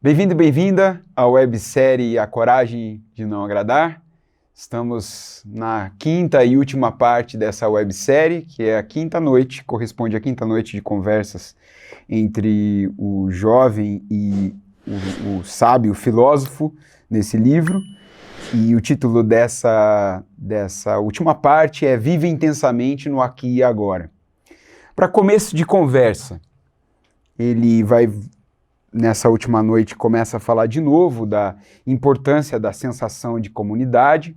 Bem-vindo e bem-vinda à websérie A Coragem de Não Agradar. Estamos na quinta e última parte dessa websérie, que é a quinta noite, corresponde à quinta noite de conversas entre o jovem e o sábio filósofo nesse livro. E o título dessa última parte é Vive Intensamente no Aqui e Agora. Para começo de conversa, ele vai... Nessa última noite começa a falar de novo da importância da sensação de comunidade,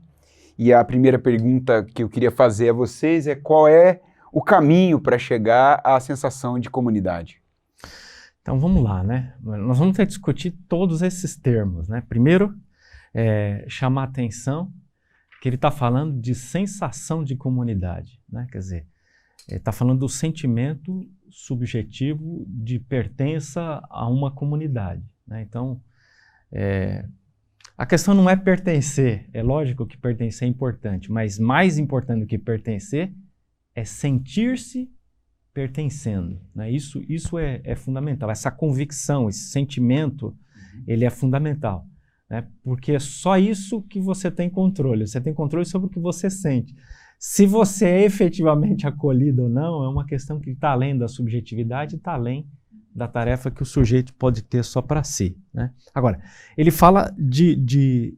e a primeira pergunta que eu queria fazer a vocês é qual é o caminho para chegar à sensação de comunidade? Então vamos lá, né? Nós vamos ter que discutir todos esses termos, né? Primeiro, chamar a atenção que ele está falando de sensação de comunidade, né? Quer dizer, ele está falando do sentimento subjetivo de pertença a uma comunidade, né? Então, a questão não é pertencer, é lógico que pertencer é importante, mas mais importante do que pertencer é sentir-se pertencendo, né? Isso é fundamental, essa convicção, esse sentimento, ele é fundamental, né? Porque é só isso que você tem controle sobre o que você sente. Se você é efetivamente acolhido ou não, é uma questão que está além da subjetividade, está além da tarefa que o sujeito pode ter só para si, né? Agora, ele fala de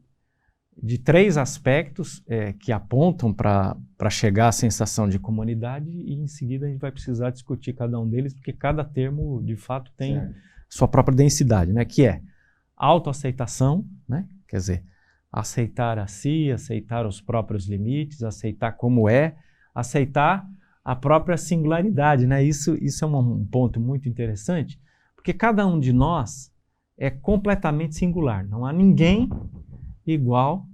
três aspectos que apontam para chegar à sensação de comunidade, e em seguida a gente vai precisar discutir cada um deles, porque cada termo, de fato, tem sua própria densidade, né? Que é autoaceitação, né? Quer dizer, aceitar a si, aceitar os próprios limites, aceitar como é, aceitar a própria singularidade, né? Isso é um ponto muito interessante, porque cada um de nós é completamente singular, não há ninguém igual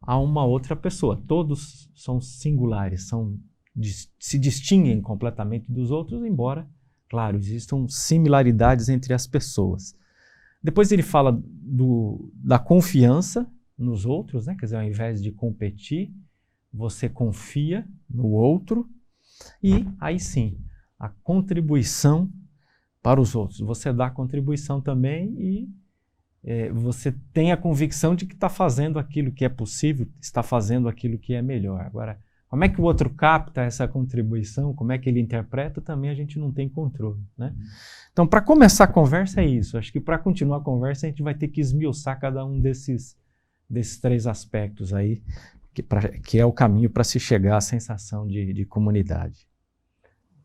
a uma outra pessoa, todos são singulares, se distinguem completamente dos outros, embora, claro, existam similaridades entre as pessoas. Depois ele fala da confiança nos outros, né? Quer dizer, ao invés de competir, você confia no outro, e aí sim, a contribuição para os outros. Você dá contribuição também e você tem a convicção de que está fazendo aquilo que é possível, está fazendo aquilo que é melhor. Agora, como é que o outro capta essa contribuição, como é que ele interpreta, também a gente não tem controle, né? Então, para começar a conversa é isso. Acho que para continuar a conversa a gente vai ter que esmiuçar cada um desses três aspectos aí, que é o caminho para se chegar à sensação de comunidade.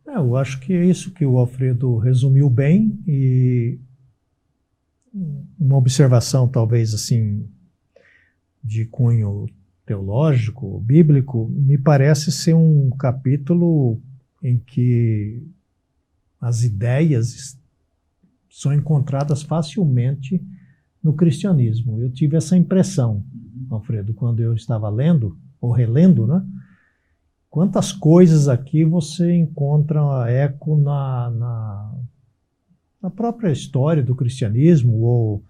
Eu acho que é isso que o Alfredo resumiu bem, e uma observação talvez assim de cunho teológico, bíblico, me parece ser um capítulo em que as ideias são encontradas facilmente no cristianismo. Eu tive essa impressão, Alfredo, quando eu estava lendo, ou relendo, né? Quantas coisas aqui você encontra eco na própria história do cristianismo, ou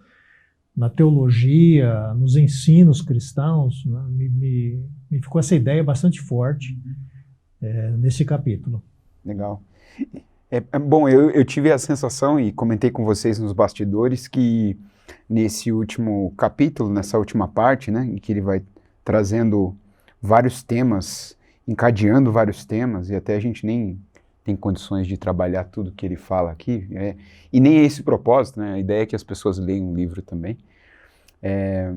na teologia, nos ensinos cristãos, né? Me ficou essa ideia bastante forte nesse capítulo. Legal. Bom, eu tive a sensação, e comentei com vocês nos bastidores, que nesse último capítulo, nessa última parte, né, em que ele vai trazendo vários temas, encadeando vários temas, e até a gente nem tem condições de trabalhar tudo que ele fala aqui, e nem é esse o propósito, né? A ideia é que as pessoas leiam o livro também,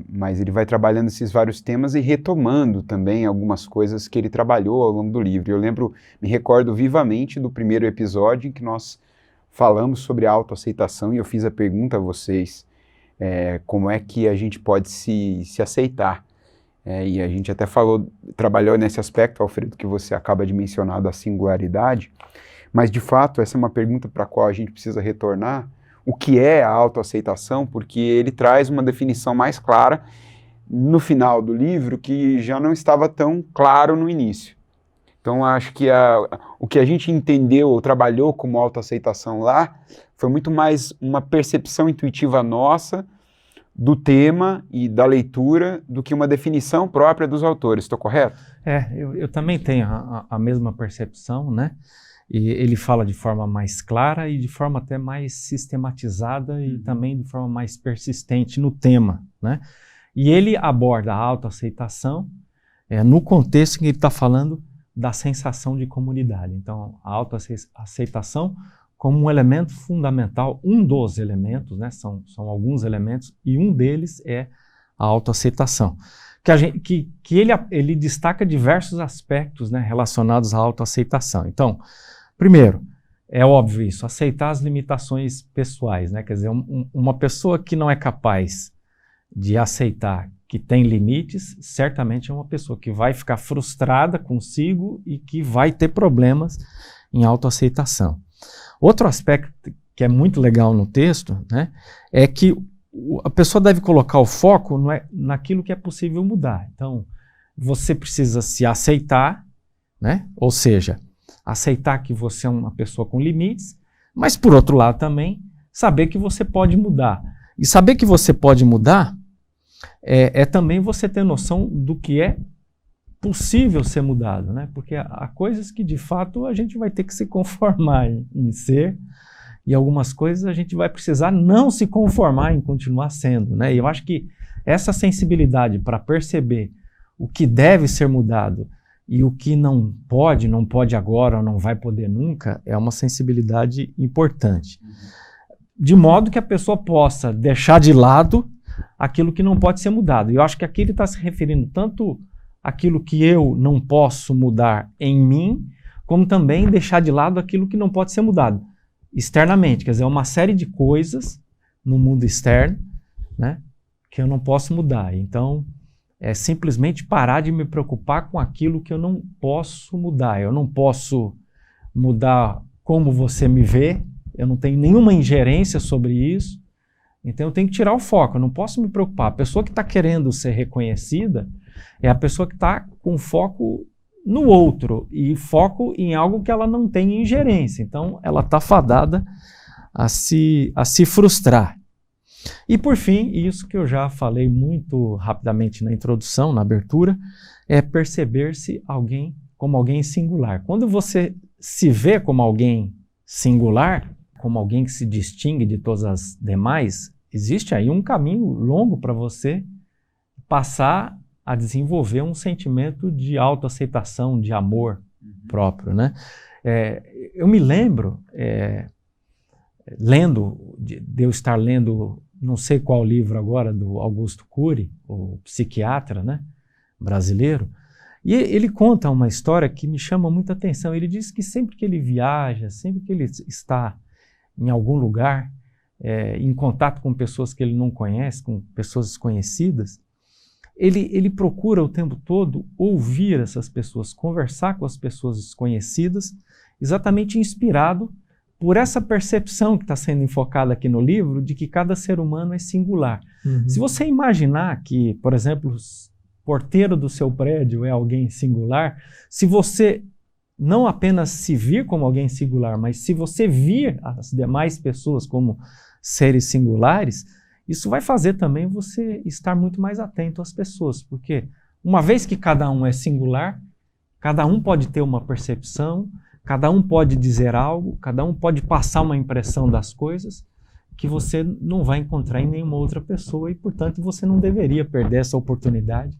mas ele vai trabalhando esses vários temas e retomando também algumas coisas que ele trabalhou ao longo do livro. Eu me recordo vivamente do primeiro episódio em que nós falamos sobre a autoaceitação, e eu fiz a pergunta a vocês, como é que a gente pode se aceitar, e a gente até trabalhou nesse aspecto, Alfredo, que você acaba de mencionar, da singularidade, mas de fato essa é uma pergunta para a qual a gente precisa retornar, o que é a autoaceitação, porque ele traz uma definição mais clara no final do livro, que já não estava tão claro no início. Então acho que o que a gente entendeu ou trabalhou como autoaceitação lá, foi muito mais uma percepção intuitiva nossa do tema e da leitura do que uma definição própria dos autores. Estou correto? Eu também tenho a mesma percepção, né? E ele fala de forma mais clara e de forma até mais sistematizada e também de forma mais persistente no tema, né? E ele aborda a autoaceitação no contexto em que ele está falando da sensação de comunidade. Então, a autoaceitação como um elemento fundamental, um dos elementos, né? São alguns elementos, e um deles é a autoaceitação. Que ele destaca diversos aspectos, né, relacionados à autoaceitação. Então, primeiro, é óbvio isso, aceitar as limitações pessoais, né? Quer dizer, uma pessoa que não é capaz de aceitar que tem limites, certamente é uma pessoa que vai ficar frustrada consigo e que vai ter problemas em autoaceitação. Outro aspecto que é muito legal no texto, né, é que a pessoa deve colocar o foco naquilo que é possível mudar. Então, você precisa se aceitar, né? Ou seja, aceitar que você é uma pessoa com limites, mas, por outro lado, também saber que você pode mudar. E saber que você pode mudar é também você ter noção do que é possível ser mudado, né? Porque há coisas que, de fato, a gente vai ter que se conformar em ser, e algumas coisas a gente vai precisar não se conformar em continuar sendo, né? E eu acho que essa sensibilidade para perceber o que deve ser mudado e o que não pode agora ou não vai poder nunca, é uma sensibilidade importante. De modo que a pessoa possa deixar de lado aquilo que não pode ser mudado. E eu acho que aqui ele está se referindo tanto àquilo que eu não posso mudar em mim, como também deixar de lado aquilo que não pode ser mudado externamente. Quer dizer, uma série de coisas no mundo externo, né, que eu não posso mudar. Então, é simplesmente parar de me preocupar com aquilo que eu não posso mudar. Eu não posso mudar como você me vê, eu não tenho nenhuma ingerência sobre isso, então eu tenho que tirar o foco, eu não posso me preocupar. A pessoa que está querendo ser reconhecida é a pessoa que está com foco no outro e foco em algo que ela não tem ingerência. Então, ela está fadada a se frustrar. E, por fim, isso que eu já falei muito rapidamente na introdução, na abertura, é perceber-se como alguém singular. Quando você se vê como alguém singular, como alguém que se distingue de todas as demais, existe aí um caminho longo para você passar a desenvolver um sentimento de autoaceitação, de amor próprio, né? Eu me lembro, de eu estar lendo, não sei qual livro agora, do Augusto Cury, o psiquiatra, né, brasileiro, e ele conta uma história que me chama muita atenção. Ele diz que sempre que ele viaja, sempre que ele está em algum lugar, em contato com pessoas que ele não conhece, com pessoas desconhecidas, ele procura o tempo todo ouvir essas pessoas, conversar com as pessoas desconhecidas, exatamente inspirado por essa percepção que está sendo enfocada aqui no livro, de que cada ser humano é singular. Uhum. Se você imaginar que, por exemplo, o porteiro do seu prédio é alguém singular, se você não apenas se vir como alguém singular, mas se você vir as demais pessoas como seres singulares, isso vai fazer também você estar muito mais atento às pessoas, porque uma vez que cada um é singular, cada um pode ter uma percepção, cada um pode dizer algo, cada um pode passar uma impressão das coisas que você não vai encontrar em nenhuma outra pessoa e, portanto, você não deveria perder essa oportunidade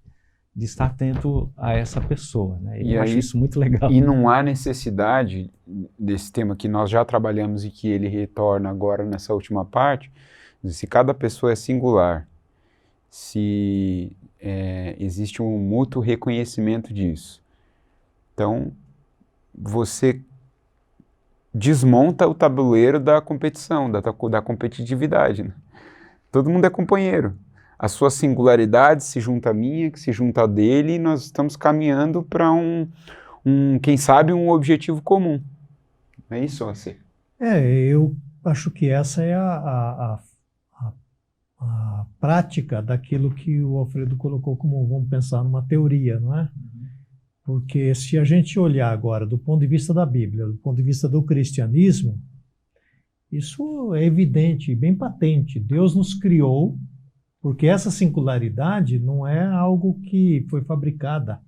de estar atento a essa pessoa, né? Eu acho isso muito legal. E não há necessidade desse tema que nós já trabalhamos e que ele retorna agora nessa última parte, se cada pessoa é singular, se existe um mútuo reconhecimento disso. Então, você desmonta o tabuleiro da competição, da competitividade, né? Todo mundo é companheiro. A sua singularidade se junta à minha, que se junta à dele, e nós estamos caminhando para quem sabe, um objetivo comum. Não é isso, assim? Eu acho que essa é a prática daquilo que o Alfredo colocou como, vamos pensar, numa teoria, não é? Uhum. Porque se a gente olhar agora do ponto de vista da Bíblia, do ponto de vista do cristianismo, isso é evidente, bem patente. Deus nos criou porque essa singularidade não é algo que foi fabricada.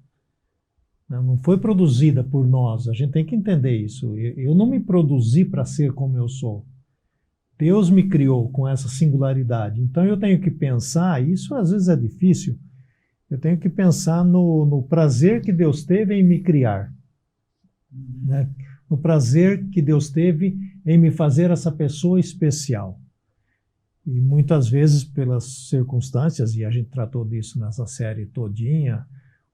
né? Não foi produzida por nós. A gente tem que entender isso. Eu não me produzi para ser como eu sou. Deus me criou com essa singularidade. Então eu tenho que pensar, isso às vezes é difícil, eu tenho que pensar no prazer que Deus teve em me criar, né? No prazer que Deus teve em me fazer essa pessoa especial. E muitas vezes pelas circunstâncias, e a gente tratou disso nessa série todinha,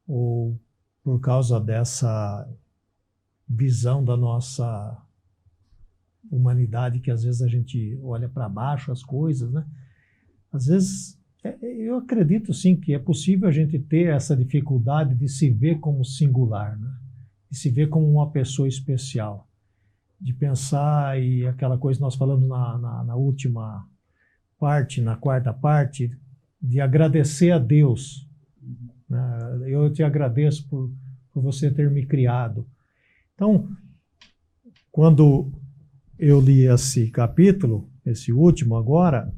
ou por causa dessa visão da nossa humanidade, que às vezes a gente olha para baixo as coisas, né? Às vezes, eu acredito sim que é possível a gente ter essa dificuldade de se ver como singular, né? De se ver como uma pessoa especial, de pensar, e aquela coisa que nós falamos na última parte, na quarta parte, de agradecer a Deus, né? Eu te agradeço por você ter me criado. Então, quando eu li esse capítulo, esse último agora,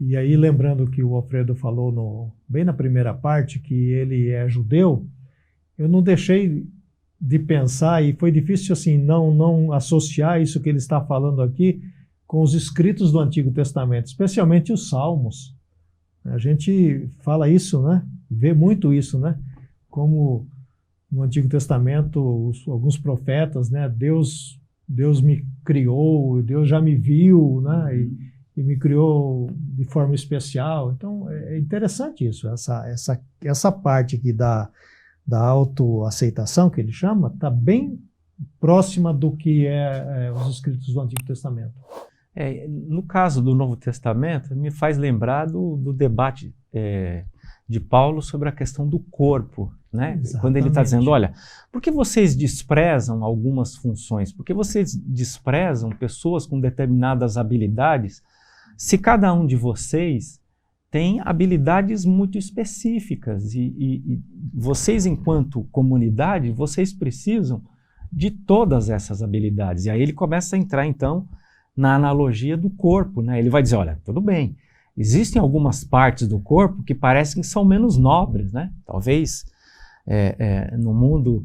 e aí lembrando que o Alfredo falou bem na primeira parte, que ele é judeu, eu não deixei de pensar, e foi difícil assim não associar isso que ele está falando aqui com os escritos do Antigo Testamento, especialmente os Salmos. A gente fala isso, né? Vê muito isso, né? Como no Antigo Testamento, alguns profetas, né? Deus me criou, Deus já me viu, né? E me criou de forma especial. Então, é interessante isso. Essa parte aqui da autoaceitação, que ele chama, está bem próxima do que os escritos do Antigo Testamento. No caso do Novo Testamento, me faz lembrar do debate de Paulo sobre a questão do corpo, né? Exatamente. Quando ele está dizendo, olha, por que vocês desprezam algumas funções? Por que vocês desprezam pessoas com determinadas habilidades, se cada um de vocês tem habilidades muito específicas e vocês, enquanto comunidade, vocês precisam de todas essas habilidades. E aí ele começa a entrar, então, na analogia do corpo, né? Ele vai dizer, olha, tudo bem, existem algumas partes do corpo que parecem que são menos nobres, né? Talvez no mundo,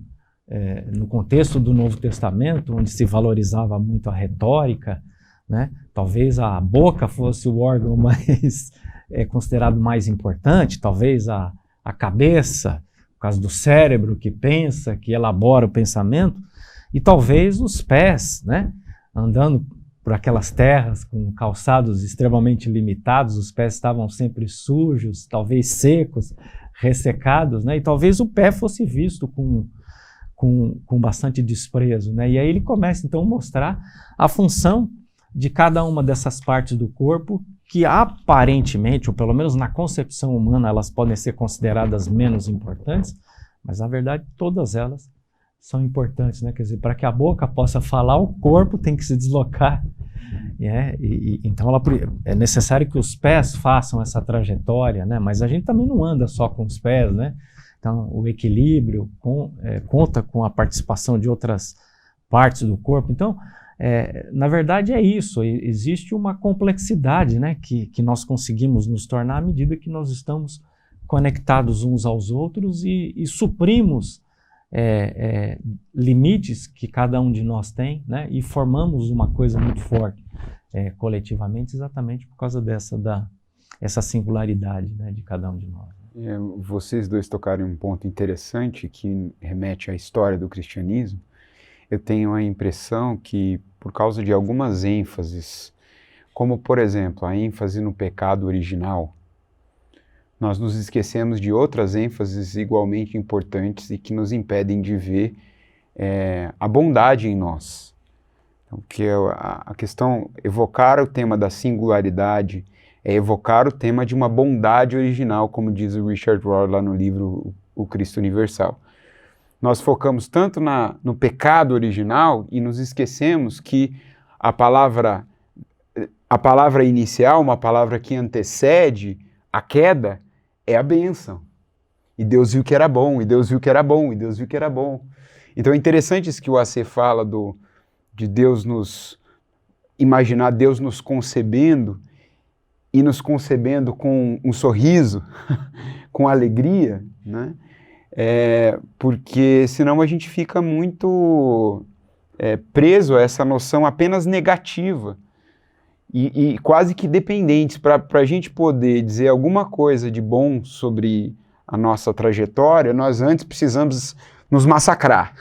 no contexto do Novo Testamento, onde se valorizava muito a retórica, né? Talvez a boca fosse o órgão mais considerado mais importante, talvez a cabeça, por causa do cérebro que pensa, que elabora o pensamento, e talvez os pés, né? Andando por aquelas terras com calçados extremamente limitados, os pés estavam sempre sujos, talvez secos, ressecados, né? E talvez o pé fosse visto com bastante desprezo, né? E aí ele começa então a mostrar a função de cada uma dessas partes do corpo que aparentemente, ou pelo menos na concepção humana, elas podem ser consideradas menos importantes, mas na verdade todas elas são importantes, né? Quer dizer, para que a boca possa falar, o corpo tem que se deslocar. Então é necessário que os pés façam essa trajetória, né? Mas a gente também não anda só com os pés, né? Então o equilíbrio conta com a participação de outras partes do corpo. Então, na verdade é isso, existe uma complexidade, né? Que nós conseguimos nos tornar à medida que nós estamos conectados uns aos outros e suprimos limites que cada um de nós tem, né? E formamos uma coisa muito forte coletivamente, exatamente por causa essa singularidade, né, de cada um de nós. Vocês dois tocaram um ponto interessante que remete à história do cristianismo. Eu tenho a impressão que, por causa de algumas ênfases, como, por exemplo, a ênfase no pecado original, nós nos esquecemos de outras ênfases igualmente importantes e que nos impedem de ver a bondade em nós. Então, porque a questão, evocar o tema da singularidade, é evocar o tema de uma bondade original, como diz o Richard Rohr lá no livro O Cristo Universal. Nós focamos tanto no pecado original e nos esquecemos que a palavra inicial, uma palavra que antecede a queda, é a bênção. E Deus viu que era bom, e Deus viu que era bom, e Deus viu que era bom. Então é interessante isso que o AC fala de Deus imaginar Deus nos concebendo, e nos concebendo com um sorriso, com alegria, né? Porque senão a gente fica muito preso a essa noção apenas negativa e quase que dependentes. Para a gente poder dizer alguma coisa de bom sobre a nossa trajetória, nós antes precisamos nos massacrar,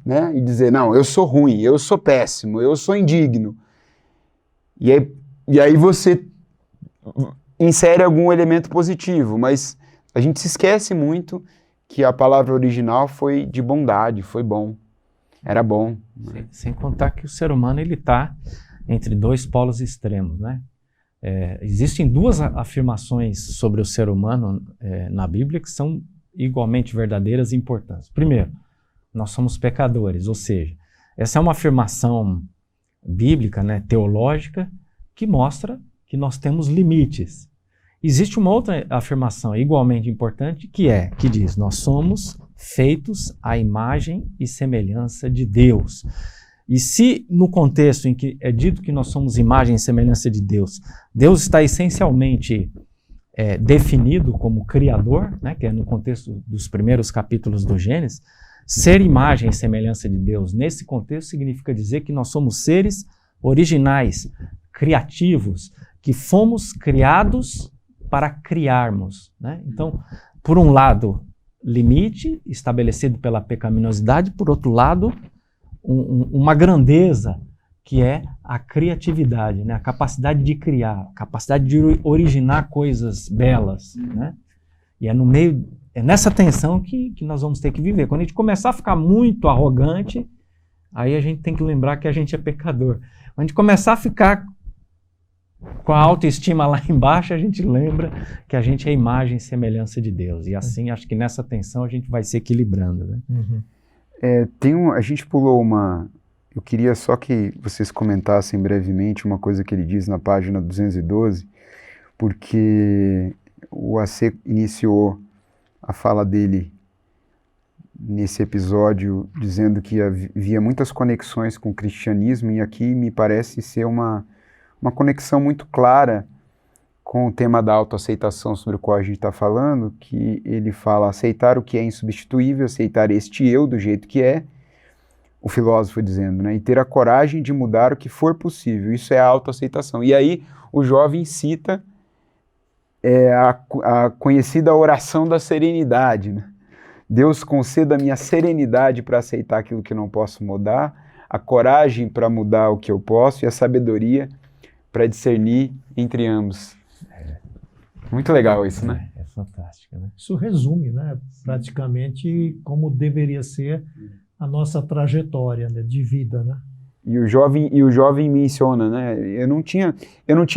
né? E dizer, não, eu sou ruim, eu sou péssimo, eu sou indigno. E aí você insere algum elemento positivo, mas a gente se esquece muito que a palavra original foi de bondade, foi bom, era bom. Sem contar que o ser humano ele está entre dois polos extremos, né? Existem duas afirmações sobre o ser humano na Bíblia que são igualmente verdadeiras e importantes. Primeiro, nós somos pecadores, ou seja, essa é uma afirmação bíblica, né, teológica, que mostra que nós temos limites. Existe uma outra afirmação igualmente importante que diz, nós somos feitos à imagem e semelhança de Deus. E se no contexto em que é dito que nós somos imagem e semelhança de Deus, Deus está essencialmente definido como Criador, né, que é no contexto dos primeiros capítulos do Gênesis, ser imagem e semelhança de Deus, nesse contexto significa dizer que nós somos seres originais, criativos, que fomos criados para criarmos, né? Então, por um lado, limite estabelecido pela pecaminosidade, por outro lado, uma grandeza que é a criatividade, né? A capacidade de criar, a capacidade de originar coisas belas, né? E é nessa tensão que nós vamos ter que viver. Quando a gente começar a ficar muito arrogante, aí a gente tem que lembrar que a gente é pecador. Quando a gente começar a ficar com a autoestima lá embaixo, a gente lembra que a gente é imagem e semelhança de Deus. E assim, acho que nessa tensão a gente vai se equilibrando, né? Uhum. A gente pulou eu queria só que vocês comentassem brevemente uma coisa que ele diz na página 212, porque o AC iniciou a fala dele nesse episódio dizendo que havia muitas conexões com o cristianismo, e aqui me parece ser uma conexão muito clara com o tema da autoaceitação sobre o qual a gente está falando, que ele fala aceitar o que é insubstituível, aceitar este eu do jeito que é, o filósofo dizendo, né, e ter a coragem de mudar o que for possível, isso é a autoaceitação. E aí o jovem cita a conhecida oração da serenidade, né? Deus conceda a minha serenidade para aceitar aquilo que não posso mudar, a coragem para mudar o que eu posso e a sabedoria para discernir entre ambos. Muito legal isso, né? É fantástico, né? Isso resume, né, praticamente como deveria ser a nossa trajetória, né, de vida, né? E o jovem menciona, né? Eu não tinha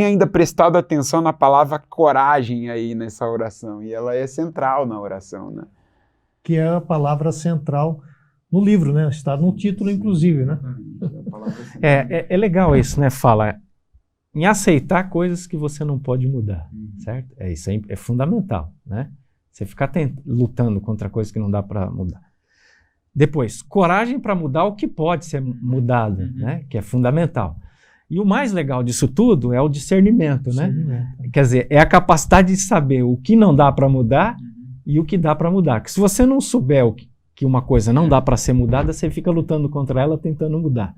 ainda prestado atenção na palavra coragem aí nessa oração, e ela é central na oração, né? Que é a palavra central no livro, né? Está no título, inclusive, né? É legal isso, né? Fala em aceitar coisas que você não pode mudar, certo? Isso é fundamental, né? Você ficar lutando contra coisas que não dá para mudar. Depois, coragem para mudar o que pode ser mudado, né? Que é fundamental. E o mais legal disso tudo é o discernimento, né? Quer dizer, é a capacidade de saber o que não dá para mudar e o que dá para mudar. Que se você não souber que uma coisa não dá para ser mudada, você fica lutando contra ela, tentando mudar.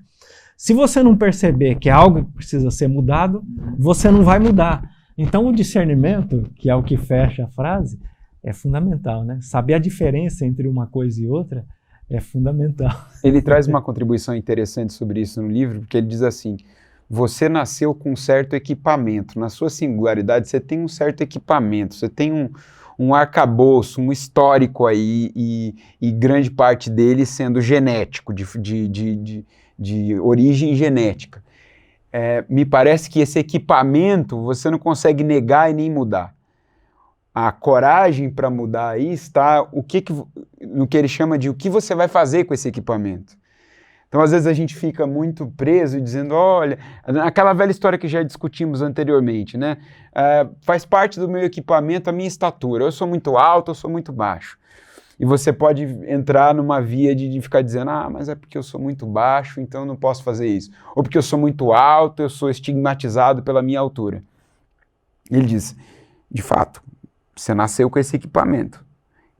Se você não perceber que é algo que precisa ser mudado, você não vai mudar. Então o discernimento, que é o que fecha a frase, é fundamental, né? Saber a diferença entre uma coisa e outra é fundamental. Ele traz uma contribuição interessante sobre isso no livro, porque ele diz assim, você nasceu com um certo equipamento, na sua singularidade você tem um certo equipamento, você tem um arcabouço, um histórico aí, e grande parte dele sendo genético, de origem genética. Me parece que esse equipamento você não consegue negar e nem mudar. A coragem para mudar aí está no que ele chama de o que você vai fazer com esse equipamento. Então, às vezes, a gente fica muito preso dizendo, olha, aquela velha história que já discutimos anteriormente, né? Faz parte do meu equipamento a minha estatura. Eu sou muito alto, eu sou muito baixo. E você pode entrar numa via de ficar dizendo, mas é porque eu sou muito baixo, então eu não posso fazer isso. Ou porque eu sou muito alto, eu sou estigmatizado pela minha altura. Ele diz, de fato, você nasceu com esse equipamento.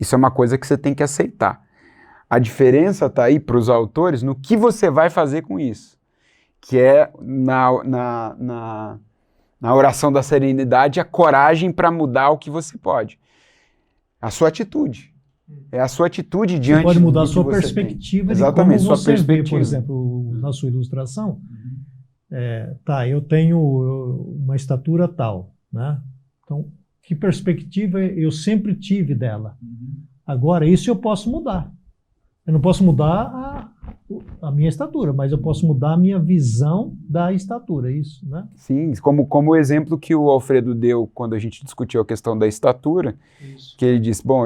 Isso é uma coisa que você tem que aceitar. A diferença está aí para os autores no que você vai fazer com isso, que é na oração da serenidade a coragem para mudar o que você pode. A sua atitude. É a sua atitude diante você pode mudar do a sua que você perspectiva tem. de Exatamente, como sua você vê, perspectiva. por exemplo, na sua ilustração. Eu tenho uma estatura tal, né? Então, que perspectiva eu sempre tive dela? Agora, isso eu posso mudar. Eu não posso mudar a minha estatura, mas eu posso mudar a minha visão da estatura, isso, né? Sim, como o exemplo que o Alfredo deu quando a gente discutiu a questão da estatura, Isso. que ele disse, bom,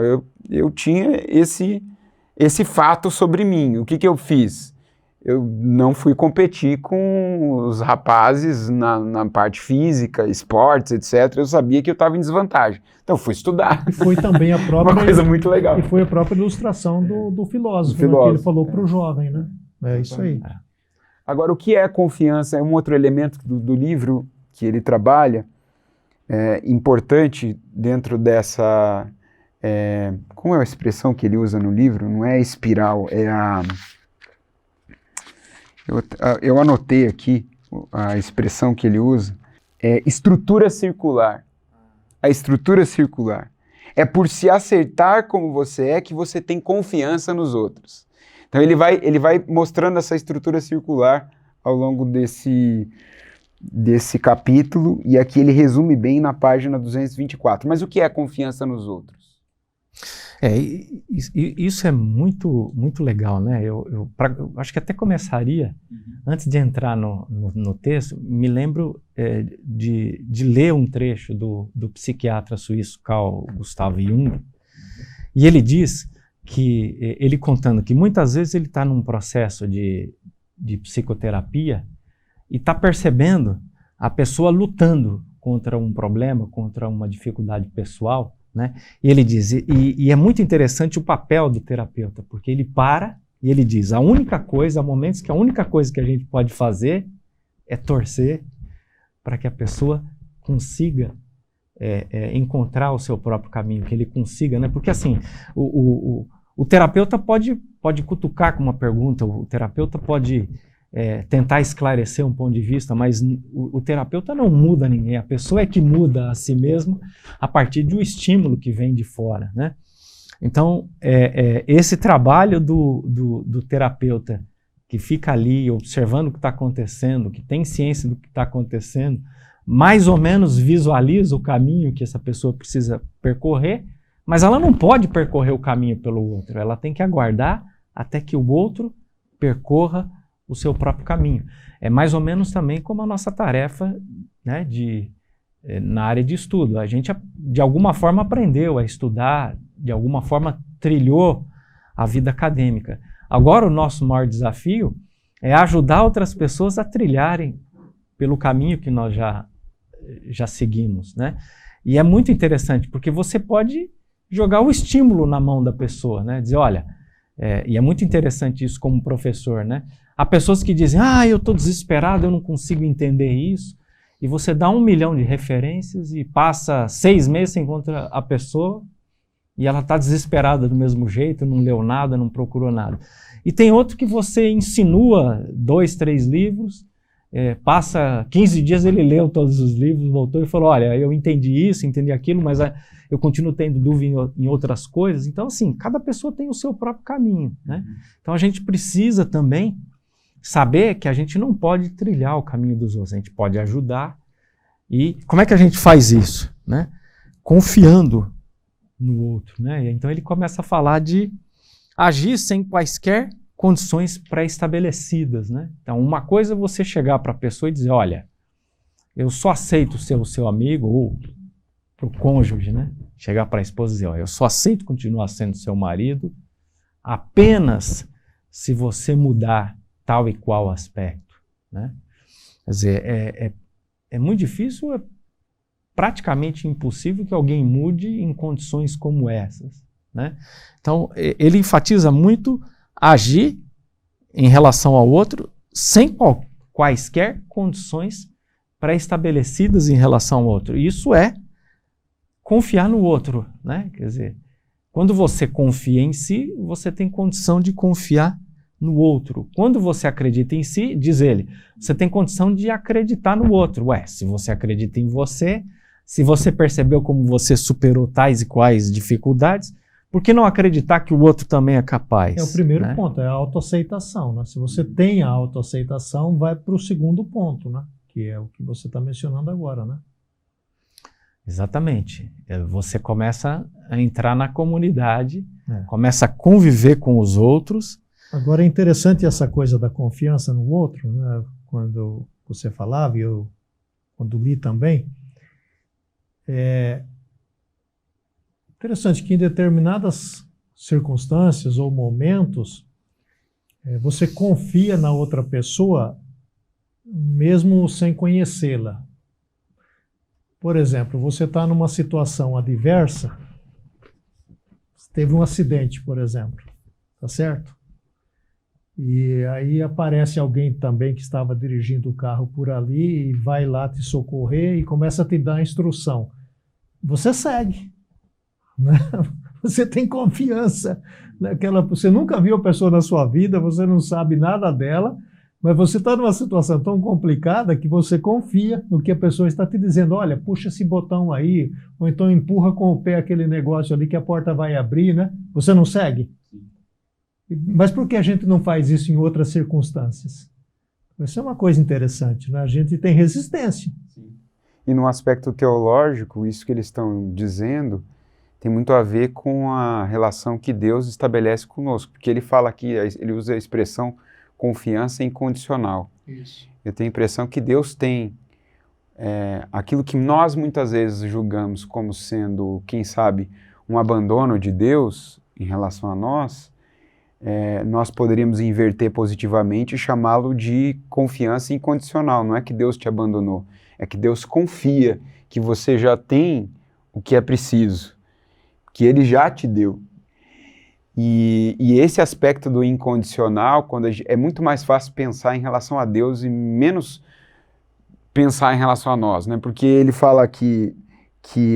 eu tinha esse fato sobre mim, o que eu fiz? Eu não fui competir com os rapazes na parte física, esportes, etc. Eu sabia que eu estava em desvantagem. Então eu fui estudar. E foi também a própria... Uma coisa muito legal. E foi a própria ilustração do filósofo, né, que ele falou para o jovem, né? É isso aí. Agora, o que é confiança? É um outro elemento do livro que ele trabalha, importante dentro dessa... como é a expressão que ele usa no livro? Não é espiral, é a... Eu anotei aqui a expressão que ele usa, é estrutura circular. A estrutura circular. É por se aceitar como você é que você tem confiança nos outros. Então ele vai mostrando essa estrutura circular ao longo desse capítulo, e aqui ele resume bem na página 224. Mas o que é confiança nos outros? Isso é muito, muito legal, né? Eu acho que até começaria, antes de entrar no texto, me lembro de ler um trecho do psiquiatra suíço Carl Gustav Jung, e ele diz que, ele contando que muitas vezes ele está num processo de psicoterapia e está percebendo a pessoa lutando contra um problema, contra uma dificuldade pessoal, né? E ele diz, e é muito interessante o papel do terapeuta, porque ele para e ele diz, há momentos que a única coisa que a gente pode fazer é torcer para que a pessoa consiga encontrar o seu próprio caminho, que ele consiga, né? Porque assim, o terapeuta pode cutucar com uma pergunta, o terapeuta pode tentar esclarecer um ponto de vista, mas o terapeuta não muda ninguém, a pessoa é que muda a si mesma a partir de um estímulo que vem de fora, né? Então, esse trabalho do terapeuta que fica ali observando o que está acontecendo, que tem ciência do que está acontecendo, mais ou menos visualiza o caminho que essa pessoa precisa percorrer, mas ela não pode percorrer o caminho pelo outro, ela tem que aguardar até que o outro percorra o seu próprio caminho. É mais ou menos também como a nossa tarefa, né, na área de estudo. A gente, de alguma forma, aprendeu a estudar, de alguma forma trilhou a vida acadêmica. Agora, o nosso maior desafio é ajudar outras pessoas a trilharem pelo caminho que nós já seguimos, né? E é muito interessante, porque você pode jogar o estímulo na mão da pessoa, né? Dizer, olha, e é muito interessante isso como professor, né? Há pessoas que dizem, eu estou desesperado, eu não consigo entender isso. E você dá 1 milhão de referências e passa 6 meses sem encontrar a pessoa e ela está desesperada do mesmo jeito, não leu nada, não procurou nada. E tem outro que você insinua 2, 3 livros, passa 15 dias, ele leu todos os livros, voltou e falou, olha, eu entendi isso, entendi aquilo, mas eu continuo tendo dúvida em outras coisas. Então, assim, cada pessoa tem o seu próprio caminho, né? Então, a gente precisa também saber que a gente não pode trilhar o caminho dos outros, a gente pode ajudar. E como é que a gente faz isso, né? Confiando no outro, né? Então ele começa a falar de agir sem quaisquer condições pré-estabelecidas, né? Então uma coisa é você chegar para a pessoa e dizer, olha, eu só aceito ser o seu amigo, ou para o cônjuge, né? Chegar para a esposa e dizer, olha, eu só aceito continuar sendo seu marido apenas se você mudar tal e qual aspecto, né? Quer dizer, é muito difícil, é praticamente impossível que alguém mude em condições como essas, né? Então, ele enfatiza muito agir em relação ao outro sem quaisquer condições pré-estabelecidas em relação ao outro. Isso é confiar no outro, né? Quer dizer, Quando você confia em si, você tem condição de confiar no outro. Quando você acredita em si, diz ele, você tem condição de acreditar no outro. Ué, se você acredita em você, se você percebeu como você superou tais e quais dificuldades, por que não acreditar que o outro também é capaz? É o primeiro né? ponto, é a autoaceitação, né? Se você tem a autoaceitação, vai para o segundo ponto, né? Que é o que você está mencionando agora, né? Exatamente. Você começa a entrar na comunidade, começa a conviver com os outros. Agora é interessante essa coisa da confiança no outro, né? Quando você falava, e eu quando li também, é interessante que em determinadas circunstâncias ou momentos, você confia na outra pessoa mesmo sem conhecê-la. Por exemplo, você está numa situação adversa, teve um acidente, por exemplo, tá certo? E aí aparece alguém também que estava dirigindo o carro por ali e vai lá te socorrer e começa a te dar a instrução. Você segue, né? Você tem confiança naquela. Você nunca viu a pessoa na sua vida, você não sabe nada dela, mas você está numa situação tão complicada que você confia no que a pessoa está te dizendo. Olha, puxa esse botão aí, ou então empurra com o pé aquele negócio ali que a porta vai abrir, né? Você não segue? Mas por que a gente não faz isso em outras circunstâncias? Isso é uma coisa interessante, né? A gente tem resistência. Sim. E no aspecto teológico, isso que eles estão dizendo tem muito a ver com a relação que Deus estabelece conosco, porque ele fala aqui, ele usa a expressão confiança incondicional. Isso. Eu tenho a impressão que Deus tem aquilo que nós muitas vezes julgamos como sendo, quem sabe, um abandono de Deus em relação a nós, nós poderíamos inverter positivamente e chamá-lo de confiança incondicional. Não é que Deus te abandonou, é que Deus confia que você já tem o que é preciso, que Ele já te deu. E esse aspecto do incondicional, é muito mais fácil pensar em relação a Deus e menos pensar em relação a nós, né? Porque ele fala que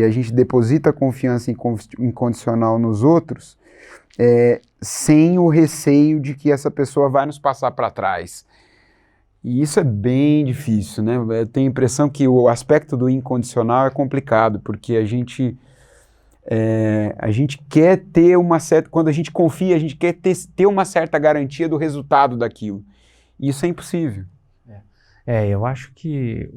a gente deposita confiança incondicional nos outros sem o receio de que essa pessoa vai nos passar para trás. E isso é bem difícil, né? Eu tenho a impressão que o aspecto do incondicional é complicado, porque a gente quer ter uma certa... Quando a gente confia, a gente quer ter uma certa garantia do resultado daquilo. E isso é impossível. Eu acho que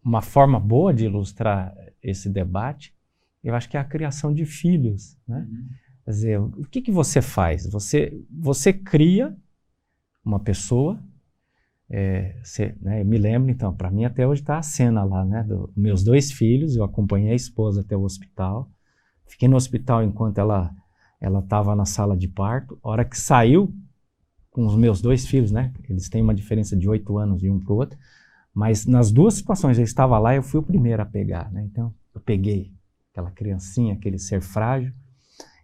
uma forma boa de ilustrar esse debate, eu acho que é a criação de filhos, né? Quer dizer, o que você faz? Você cria uma pessoa, né, eu me lembro, então, para mim até hoje está a cena lá, né, dos meus 2 filhos, eu acompanhei a esposa até o hospital, fiquei no hospital enquanto ela estava na sala de parto, a hora que saiu com os meus 2 filhos, né, eles têm uma diferença de 8 anos de um para o outro, mas nas 2 situações eu estava lá e eu fui o primeiro a pegar, né, então eu peguei aquela criancinha, aquele ser frágil,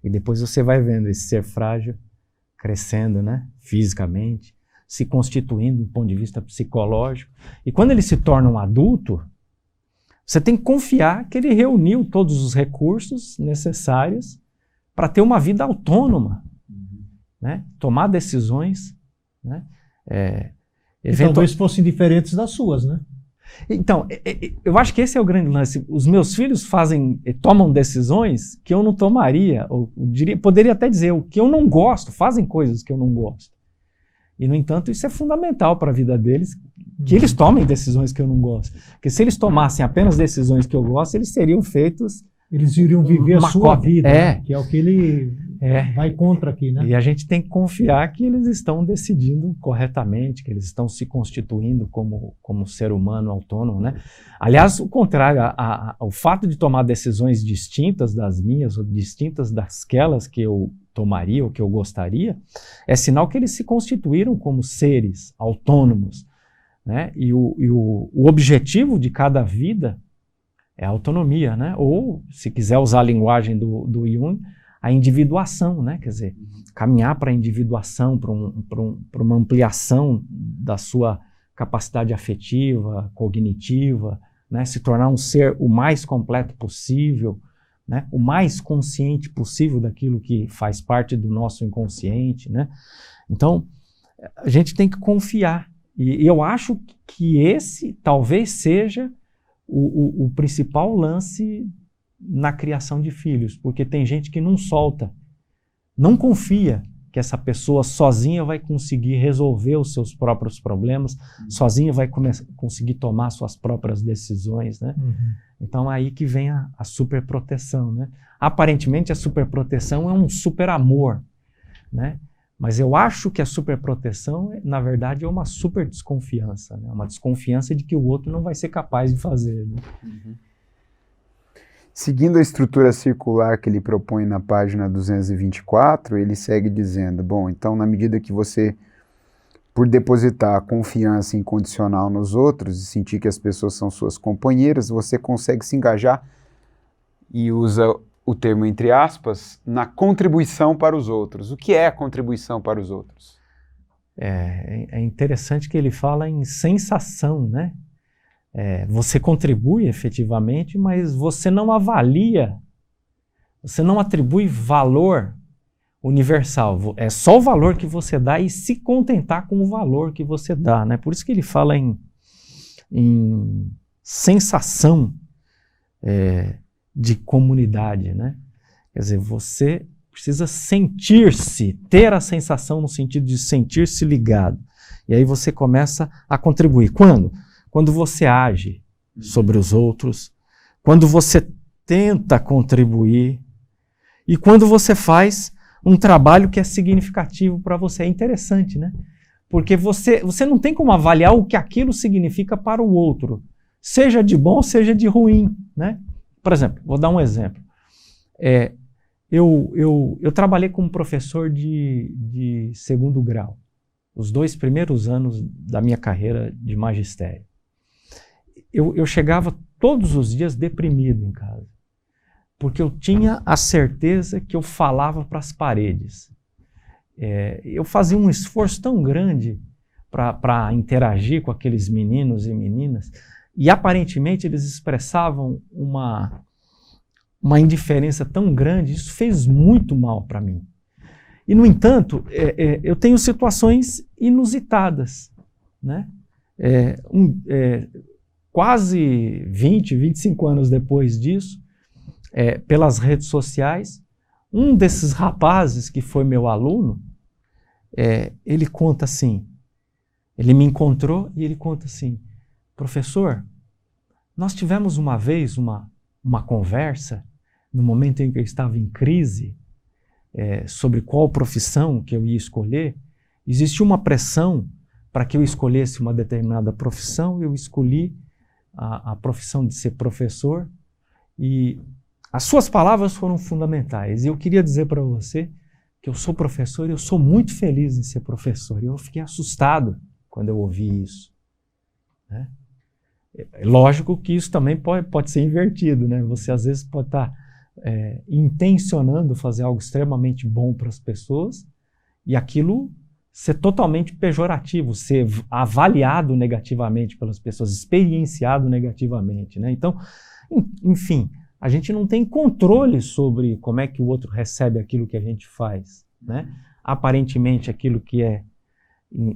e depois você vai vendo esse ser frágil crescendo, né, fisicamente, se constituindo do ponto de vista psicológico. E quando ele se torna um adulto, você tem que confiar que ele reuniu todos os recursos necessários para ter uma vida autônoma, né, tomar decisões, né, talvez fossem diferentes das suas, né? Então, eu acho que esse é o grande lance. Os meus filhos tomam decisões que eu não tomaria, ou poderia até dizer, o que eu não gosto, fazem coisas que eu não gosto. E, no entanto, isso é fundamental para a vida deles, que eles tomem decisões que eu não gosto. Porque se eles tomassem apenas decisões que eu gosto, eles seriam feitos... Eles iriam viver a sua vida, né? Que é o que ele vai contra aqui, né? E a gente tem que confiar que eles estão decidindo corretamente, que eles estão se constituindo como ser humano autônomo, né? Aliás, o contrário, o fato de tomar decisões distintas das minhas, ou distintas daquelas que eu tomaria, ou que eu gostaria, é sinal que eles se constituíram como seres autônomos, né? E o objetivo de cada vida é a autonomia, né? Ou, se quiser usar a linguagem do Jung, a individuação, né? Quer dizer, caminhar para a individuação, para uma ampliação da sua capacidade afetiva, cognitiva, né? Se tornar um ser o mais completo possível, né? O mais consciente possível daquilo que faz parte do nosso inconsciente, né? Então, a gente tem que confiar. E eu acho que esse talvez seja o principal lance na criação de filhos, porque tem gente que não solta, não confia que essa pessoa sozinha vai conseguir resolver os seus próprios problemas, sozinha vai conseguir tomar suas próprias decisões, né? Então aí que vem a superproteção, né? Aparentemente a superproteção é um superamor, né? Mas eu acho que a superproteção, na verdade, é uma super desconfiança, né? Uma desconfiança de que o outro não vai ser capaz de fazer, né? Seguindo a estrutura circular que ele propõe na página 224, ele segue dizendo, bom, então na medida que você, por depositar a confiança incondicional nos outros e sentir que as pessoas são suas companheiras, você consegue se engajar, e usa o termo entre aspas, na contribuição para os outros. O que é a contribuição para os outros? É interessante que ele fala em sensação, né? Você contribui efetivamente, mas você não avalia, você não atribui valor universal. É só o valor que você dá e se contentar com o valor que você dá, né? Por isso que ele fala em sensação de comunidade, né? Quer dizer, você precisa sentir-se, ter a sensação no sentido de sentir-se ligado. E aí você começa a contribuir. Quando? Quando você age sobre os outros, quando você tenta contribuir e quando você faz um trabalho que é significativo para você. É interessante, né? Porque você não tem como avaliar o que aquilo significa para o outro, seja de bom, seja de ruim, né? Por exemplo, vou dar um exemplo. Eu trabalhei como professor de segundo grau, os 2 primeiros anos da minha carreira de magistério. Eu chegava todos os dias deprimido em casa, porque eu tinha a certeza que eu falava para as paredes. Eu fazia um esforço tão grande para interagir com aqueles meninos e meninas, e aparentemente eles expressavam uma indiferença tão grande, isso fez muito mal para mim. E, no entanto, eu tenho situações inusitadas, né? Quase 20, 25 anos depois disso, pelas redes sociais, um desses rapazes que foi meu aluno, ele conta assim, ele me encontrou e ele conta assim, professor, nós tivemos uma vez uma conversa, no momento em que eu estava em crise, sobre qual profissão que eu ia escolher. Existia uma pressão para que eu escolhesse uma determinada profissão, eu escolhi a profissão de ser professor, e as suas palavras foram fundamentais. E eu queria dizer para você que eu sou professor e eu sou muito feliz em ser professor. E eu fiquei assustado quando eu ouvi isso, né? Lógico que isso também pode ser invertido, né? Você às vezes pode estar intencionando fazer algo extremamente bom para as pessoas e aquilo ser totalmente pejorativo, ser avaliado negativamente pelas pessoas, experienciado negativamente, né? Então, enfim, a gente não tem controle sobre como é que o outro recebe aquilo que a gente faz, né? Aparentemente, aquilo que é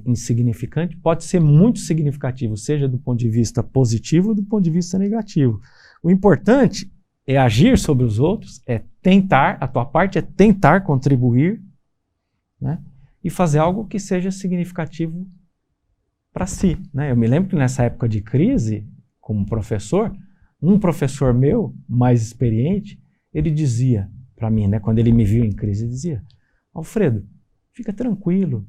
insignificante pode ser muito significativo, seja do ponto de vista positivo ou do ponto de vista negativo. O importante é agir sobre os outros, a tua parte é tentar contribuir, né? E fazer algo que seja significativo para si, né? Eu me lembro que nessa época de crise, como professor, um professor meu, mais experiente, ele dizia para mim, né, quando ele me viu em crise, ele dizia, Alfredo, fica tranquilo,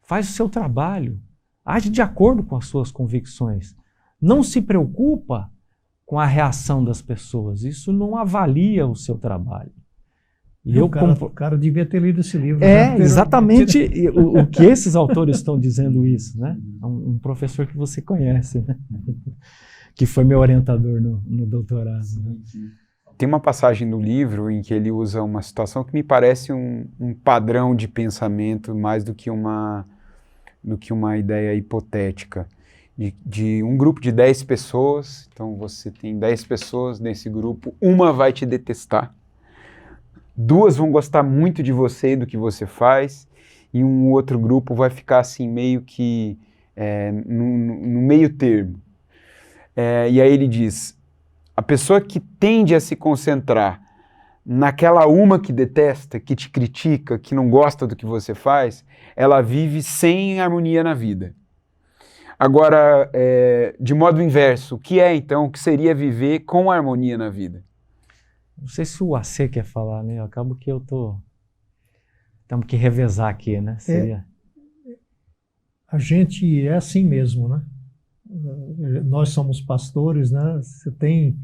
faz o seu trabalho, age de acordo com as suas convicções, não se preocupa com a reação das pessoas, isso não avalia o seu trabalho. E o cara devia ter lido esse livro. Exatamente o que esses autores estão dizendo isso, né? Um professor que você conhece, né? Que foi meu orientador no doutorado. Né? Tem uma passagem no livro em que ele usa uma situação que me parece um padrão de pensamento mais do que uma ideia hipotética. de um grupo de 10 pessoas, então você tem 10 pessoas nesse grupo, uma vai te detestar, 2 vão gostar muito de você e do que você faz, e um outro grupo vai ficar assim meio que no meio termo. E aí ele diz, a pessoa que tende a se concentrar naquela uma que detesta, que te critica, que não gosta do que você faz, ela vive sem harmonia na vida. Agora, de modo inverso, o que então, o que seria viver com harmonia na vida? Não sei se o AC quer falar, né? Acabo que temos que revezar aqui, né? A gente é assim mesmo, né? Nós somos pastores, né? Você tem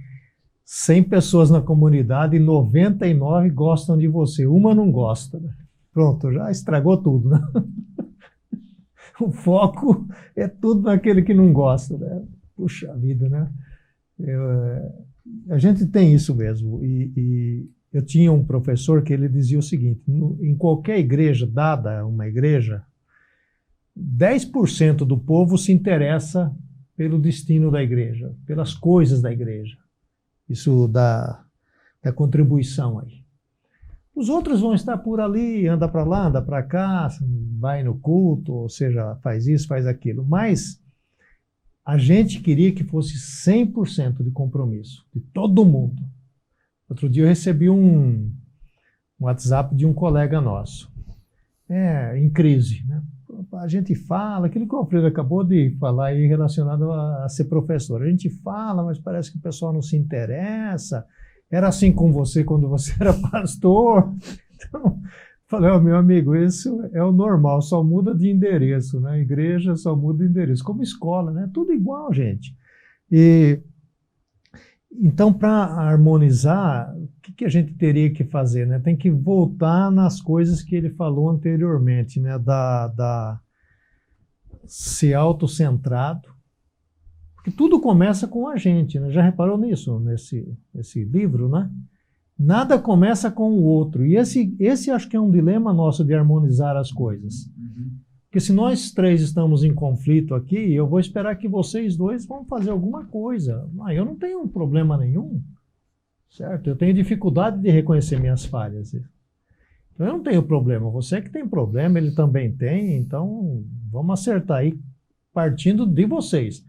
100 pessoas na comunidade e 99 gostam de você. Uma não gosta, né? Pronto, já estragou tudo, né? O foco é tudo naquele que não gosta, né? Puxa vida, né? A gente tem isso mesmo. E eu tinha um professor que ele dizia o seguinte, em qualquer igreja, dada uma igreja, 10% do povo se interessa pelo destino da igreja, pelas coisas da igreja. Isso da contribuição aí. Os outros vão estar por ali, anda para lá, anda para cá, vai no culto, ou seja, faz isso, faz aquilo. Mas a gente queria que fosse 100% de compromisso, de todo mundo. Outro dia eu recebi um WhatsApp de um colega nosso, em crise, né? A gente fala, aquilo que o Alfredo acabou de falar aí relacionado a ser professor. A gente fala, mas parece que o pessoal não se interessa. Era assim com você quando você era pastor. Então, falei, meu amigo, isso é o normal, só muda de endereço, né? Igreja só muda de endereço, como escola, né? Tudo igual, gente. Então, para harmonizar, o que a gente teria que fazer, né? Tem que voltar nas coisas que ele falou anteriormente, né? Da ser autocentrado, porque tudo começa com a gente, né? Já reparou nisso, nesse livro, né? Nada começa com o outro. E esse acho que é um dilema nosso de harmonizar as coisas. Porque se nós 3 estamos em conflito aqui, eu vou esperar que vocês 2 vão fazer alguma coisa. Eu não tenho problema nenhum, certo? Eu tenho dificuldade de reconhecer minhas falhas. Então eu não tenho problema. Você que tem problema, ele também tem. Então vamos acertar aí, partindo de vocês.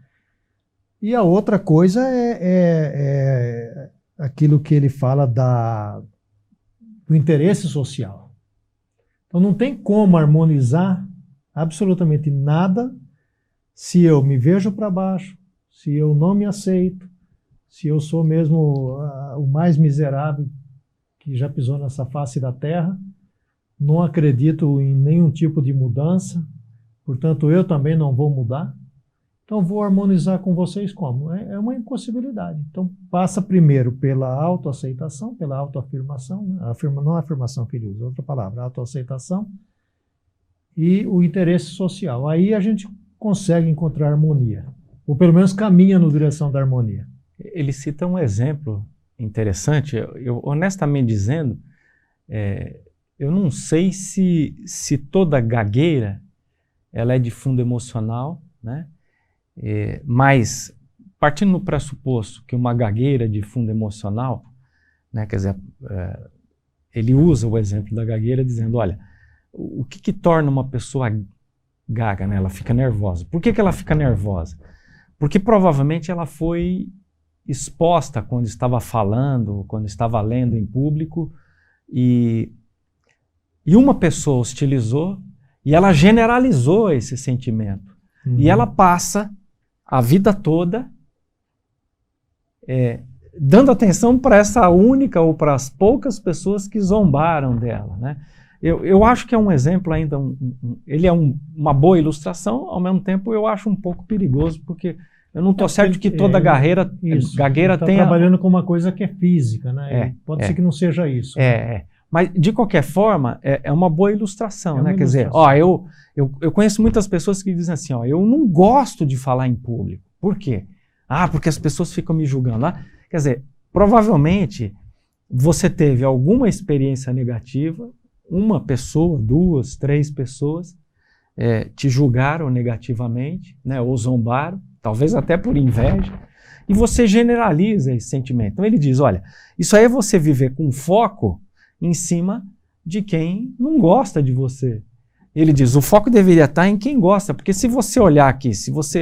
E a outra coisa é aquilo que ele fala do interesse social. Então não tem como harmonizar absolutamente nada se eu me vejo para baixo, se eu não me aceito, se eu sou mesmo o mais miserável que já pisou nessa face da terra, não acredito em nenhum tipo de mudança, portanto eu também não vou mudar, então vou harmonizar com vocês como? É uma impossibilidade. Então passa primeiro pela autoaceitação, pela autoafirmação, né? Não a afirmação que ele usa, outra palavra, autoaceitação, e o interesse social. Aí a gente consegue encontrar harmonia, ou pelo menos caminha na direção da harmonia. Ele cita um exemplo interessante, eu honestamente dizendo, eu não sei se toda gagueira ela é de fundo emocional, né? Mas partindo do pressuposto que uma gagueira de fundo emocional, né, quer dizer, ele usa o exemplo da gagueira dizendo, olha, o que torna uma pessoa gaga, né? Ela fica nervosa. Por que ela fica nervosa? Porque provavelmente ela foi exposta quando estava falando, quando estava lendo em público, e uma pessoa hostilizou e ela generalizou esse sentimento. E ela passa a vida toda dando atenção para essa única ou para as poucas pessoas que zombaram dela, né? Eu acho que é um exemplo ainda, ele é uma boa ilustração, ao mesmo tempo eu acho um pouco perigoso, porque eu não estou certo que toda gagueira tenha... trabalhando com uma coisa que é física, né? Pode ser que não seja isso. Mas, de qualquer forma, é uma boa ilustração, né? Quer dizer, eu conheço muitas pessoas que dizem assim, eu não gosto de falar em público. Por quê? Porque as pessoas ficam me julgando. Quer dizer, provavelmente você teve alguma experiência negativa, uma pessoa, 2, 3 pessoas te julgaram negativamente, né, ou zombaram, talvez até por inveja, e você generaliza esse sentimento. Então ele diz, olha, isso aí é você viver com foco em cima de quem não gosta de você. Ele diz, o foco deveria estar em quem gosta, porque se você olhar aqui,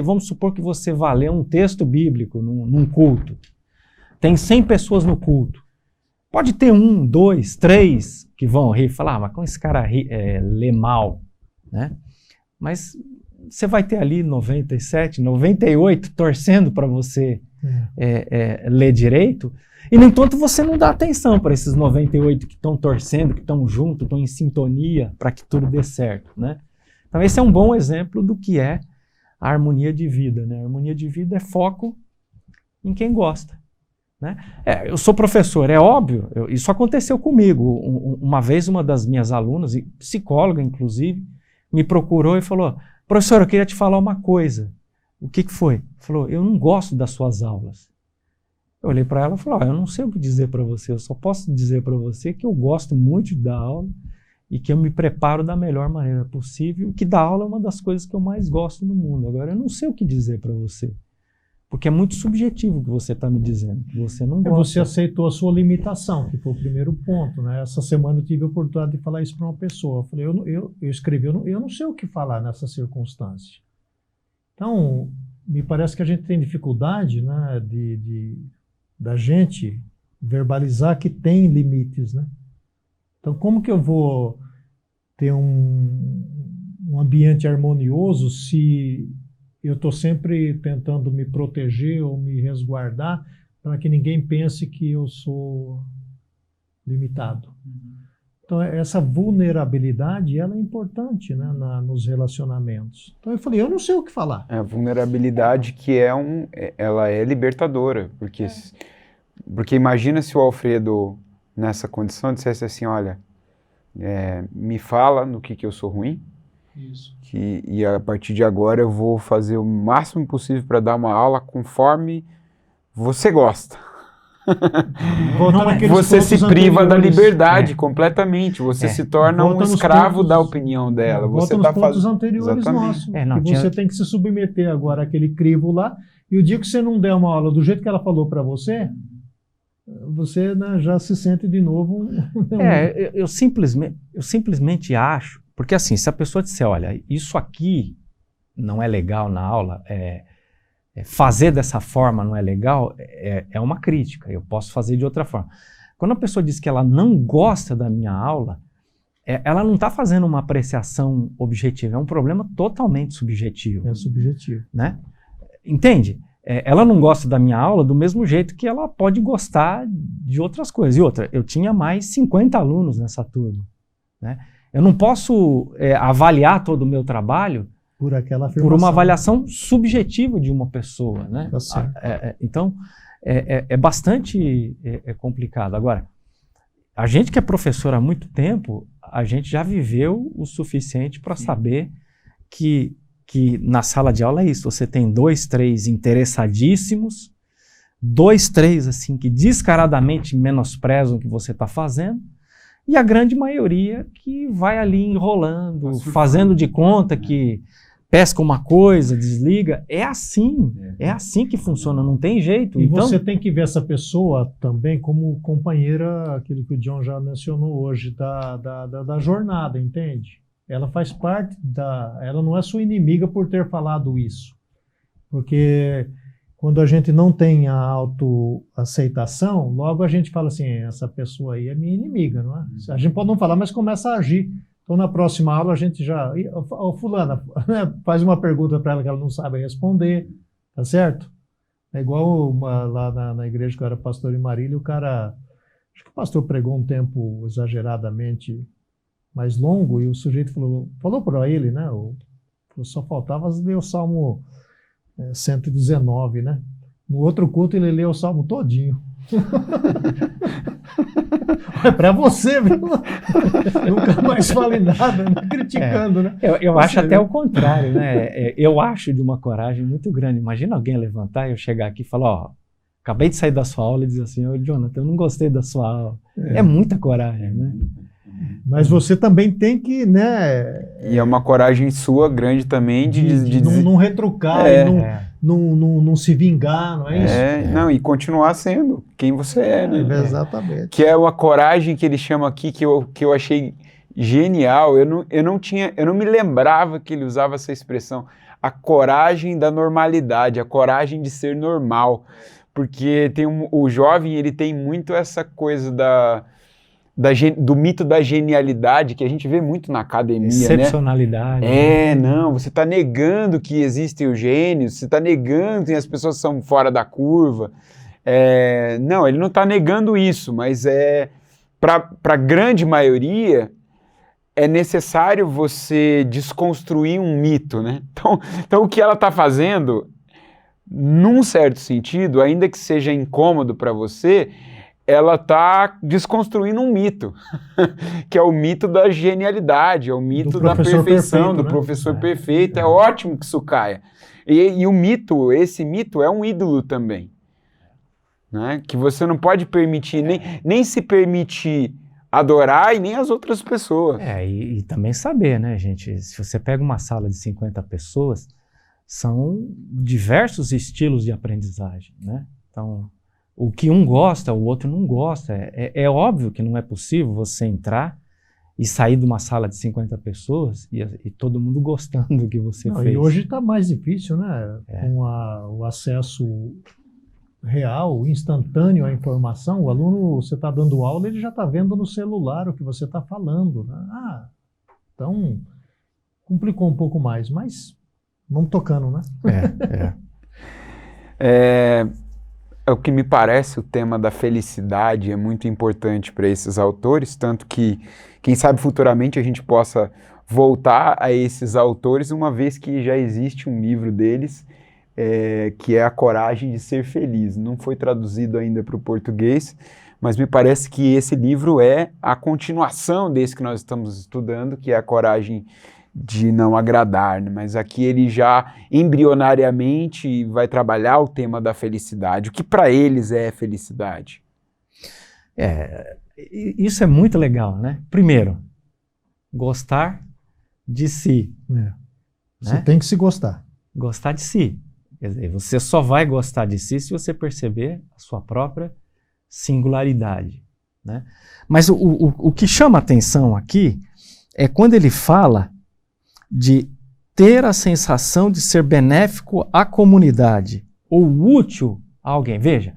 vamos supor que você vá ler um texto bíblico num culto, tem 100 pessoas no culto, pode ter 1, 2, 3 que vão rir e falar, mas como esse cara lê mal, né? Mas você vai ter ali 97, 98 torcendo para você ler direito, e, no entanto, você não dá atenção para esses 98 que estão torcendo, que estão juntos, estão em sintonia para que tudo dê certo, né? Então, esse é um bom exemplo do que é a harmonia de vida, né? A harmonia de vida é foco em quem gosta, né? Eu sou professor, é óbvio, isso aconteceu comigo. Uma vez, uma das minhas alunas, psicóloga inclusive, me procurou e falou, professor, eu queria te falar uma coisa. O que foi? Falou, eu não gosto das suas aulas. Eu olhei para ela e falei, eu não sei o que dizer para você, eu só posso dizer para você que eu gosto muito da aula e que eu me preparo da melhor maneira possível, e que dar aula é uma das coisas que eu mais gosto no mundo. Agora, eu não sei o que dizer para você, porque é muito subjetivo o que você está me dizendo, que você não gosta. Você aceitou a sua limitação, que foi o primeiro ponto, né? Essa semana eu tive a oportunidade de falar isso para uma pessoa. Eu falei, eu escrevi, eu não sei o que falar nessa circunstância. Então, me parece que a gente tem dificuldade, né, da gente verbalizar que tem limites, né? Então, como que eu vou ter um ambiente harmonioso se eu estou sempre tentando me proteger ou me resguardar para que ninguém pense que eu sou limitado? Então, essa vulnerabilidade, ela é importante, né, nos relacionamentos. Então, eu falei, eu não sei o que falar. A vulnerabilidade que ela é libertadora, porque imagina se o Alfredo, nessa condição, dissesse assim, olha, me fala no que eu sou ruim, Isso. E a partir de agora eu vou fazer o máximo possível para dar uma aula conforme você gosta. Você se priva da liberdade completamente, você se torna um escravo da opinião dela. Volta nos pontos anteriores nossos, que você tem que se submeter agora àquele crivo lá, e o dia que você não der uma aula do jeito que ela falou para você, você, né, já se sente de novo... Eu simplesmente acho, porque assim, se a pessoa disser, olha, isso aqui não é legal na aula, fazer dessa forma não é legal, é uma crítica, eu posso fazer de outra forma. Quando a pessoa diz que ela não gosta da minha aula, ela não está fazendo uma apreciação objetiva, é um problema totalmente subjetivo. É subjetivo. Né? Entende? Ela não gosta da minha aula do mesmo jeito que ela pode gostar de outras coisas. E outra, eu tinha mais 50 alunos nessa turma, né? Eu não posso avaliar todo o meu trabalho por aquela afirmação, por uma avaliação subjetiva de uma pessoa, né? Então, é bastante complicado. Agora, a gente que é professor há muito tempo, a gente já viveu o suficiente para saber que na sala de aula é isso. Você tem 2, 3 interessadíssimos, 2, 3 assim, que descaradamente menosprezam o que você está fazendo, e a grande maioria que vai ali enrolando, fazendo de conta que pesca uma coisa, desliga. É assim que funciona, não tem jeito. E então, você tem que ver essa pessoa também como companheira, aquilo que o John já mencionou hoje, da jornada, entende? Ela faz parte ela não é sua inimiga por ter falado isso. Porque quando a gente não tem a autoaceitação, logo a gente fala assim, essa pessoa aí é minha inimiga, não é? A gente pode não falar, mas começa a agir. Então, na próxima aula, a gente já... fulana, faz uma pergunta para ela que ela não sabe responder, tá certo? É igual lá na igreja que eu era pastor em Marília, o cara... Acho que o pastor pregou um tempo exageradamente mais longo, e o sujeito falou para ele, né? Só faltava ler o Salmo 119, né? No outro culto ele leu o Salmo todinho. É para você, viu? Nunca mais fale nada, né? Criticando, né? Eu acho até o contrário, né? Eu acho de uma coragem muito grande. Imagina alguém levantar e eu chegar aqui e falar, acabei de sair da sua aula e dizer assim, Jonathan, eu não gostei da sua aula. É muita coragem, né? Mas você também tem que, né? E é uma coragem sua grande também de não retrucar, não se vingar, não é isso? Não, e continuar sendo quem você é, né? Exatamente. Que é uma coragem que ele chama aqui, que eu achei genial. Eu não me lembrava que ele usava essa expressão, a coragem da normalidade, a coragem de ser normal. Porque o jovem, ele tem muito essa coisa do mito da genialidade, que a gente vê muito na academia, excepcionalidade. né? Não, você está negando que existem os gênios, você está negando que as pessoas são fora da curva. Não, ele não está negando isso, mas para a grande maioria é necessário você desconstruir um mito, né? Então o que ela está fazendo, num certo sentido, ainda que seja incômodo para você, ela está desconstruindo um mito, que é o mito da genialidade, é o mito da perfeição, perfeito, do né? professor perfeito. É ótimo que isso caia. E esse mito é um ídolo também, né? Que você não pode permitir, nem se permitir adorar e nem as outras pessoas. E também saber, né, gente? Se você pega uma sala de 50 pessoas, são diversos estilos de aprendizagem, né? Então, o que um gosta, o outro não gosta. É óbvio que não é possível você entrar e sair de uma sala de 50 pessoas e todo mundo gostando do que você fez. E hoje está mais difícil, né? Com o acesso real, instantâneo à informação, o aluno, você está dando aula, ele já está vendo no celular o que você está falando, né? Então, complicou um pouco mais, mas vamos tocando, né? É o que me parece, o tema da felicidade é muito importante para esses autores, tanto que, quem sabe futuramente a gente possa voltar a esses autores, uma vez que já existe um livro deles, que é A Coragem de Ser Feliz. Não foi traduzido ainda para o português, mas me parece que esse livro é a continuação desse que nós estamos estudando, que é A Coragem de Não Agradar, né? Mas aqui ele já embrionariamente vai trabalhar o tema da felicidade. O que para eles é felicidade? Isso é muito legal, né? Primeiro, gostar de si. Você tem que se gostar. Gostar de si. Quer dizer, você só vai gostar de si se você perceber a sua própria singularidade, né? Mas o que chama atenção aqui é quando ele fala de ter a sensação de ser benéfico à comunidade ou útil a alguém. Veja,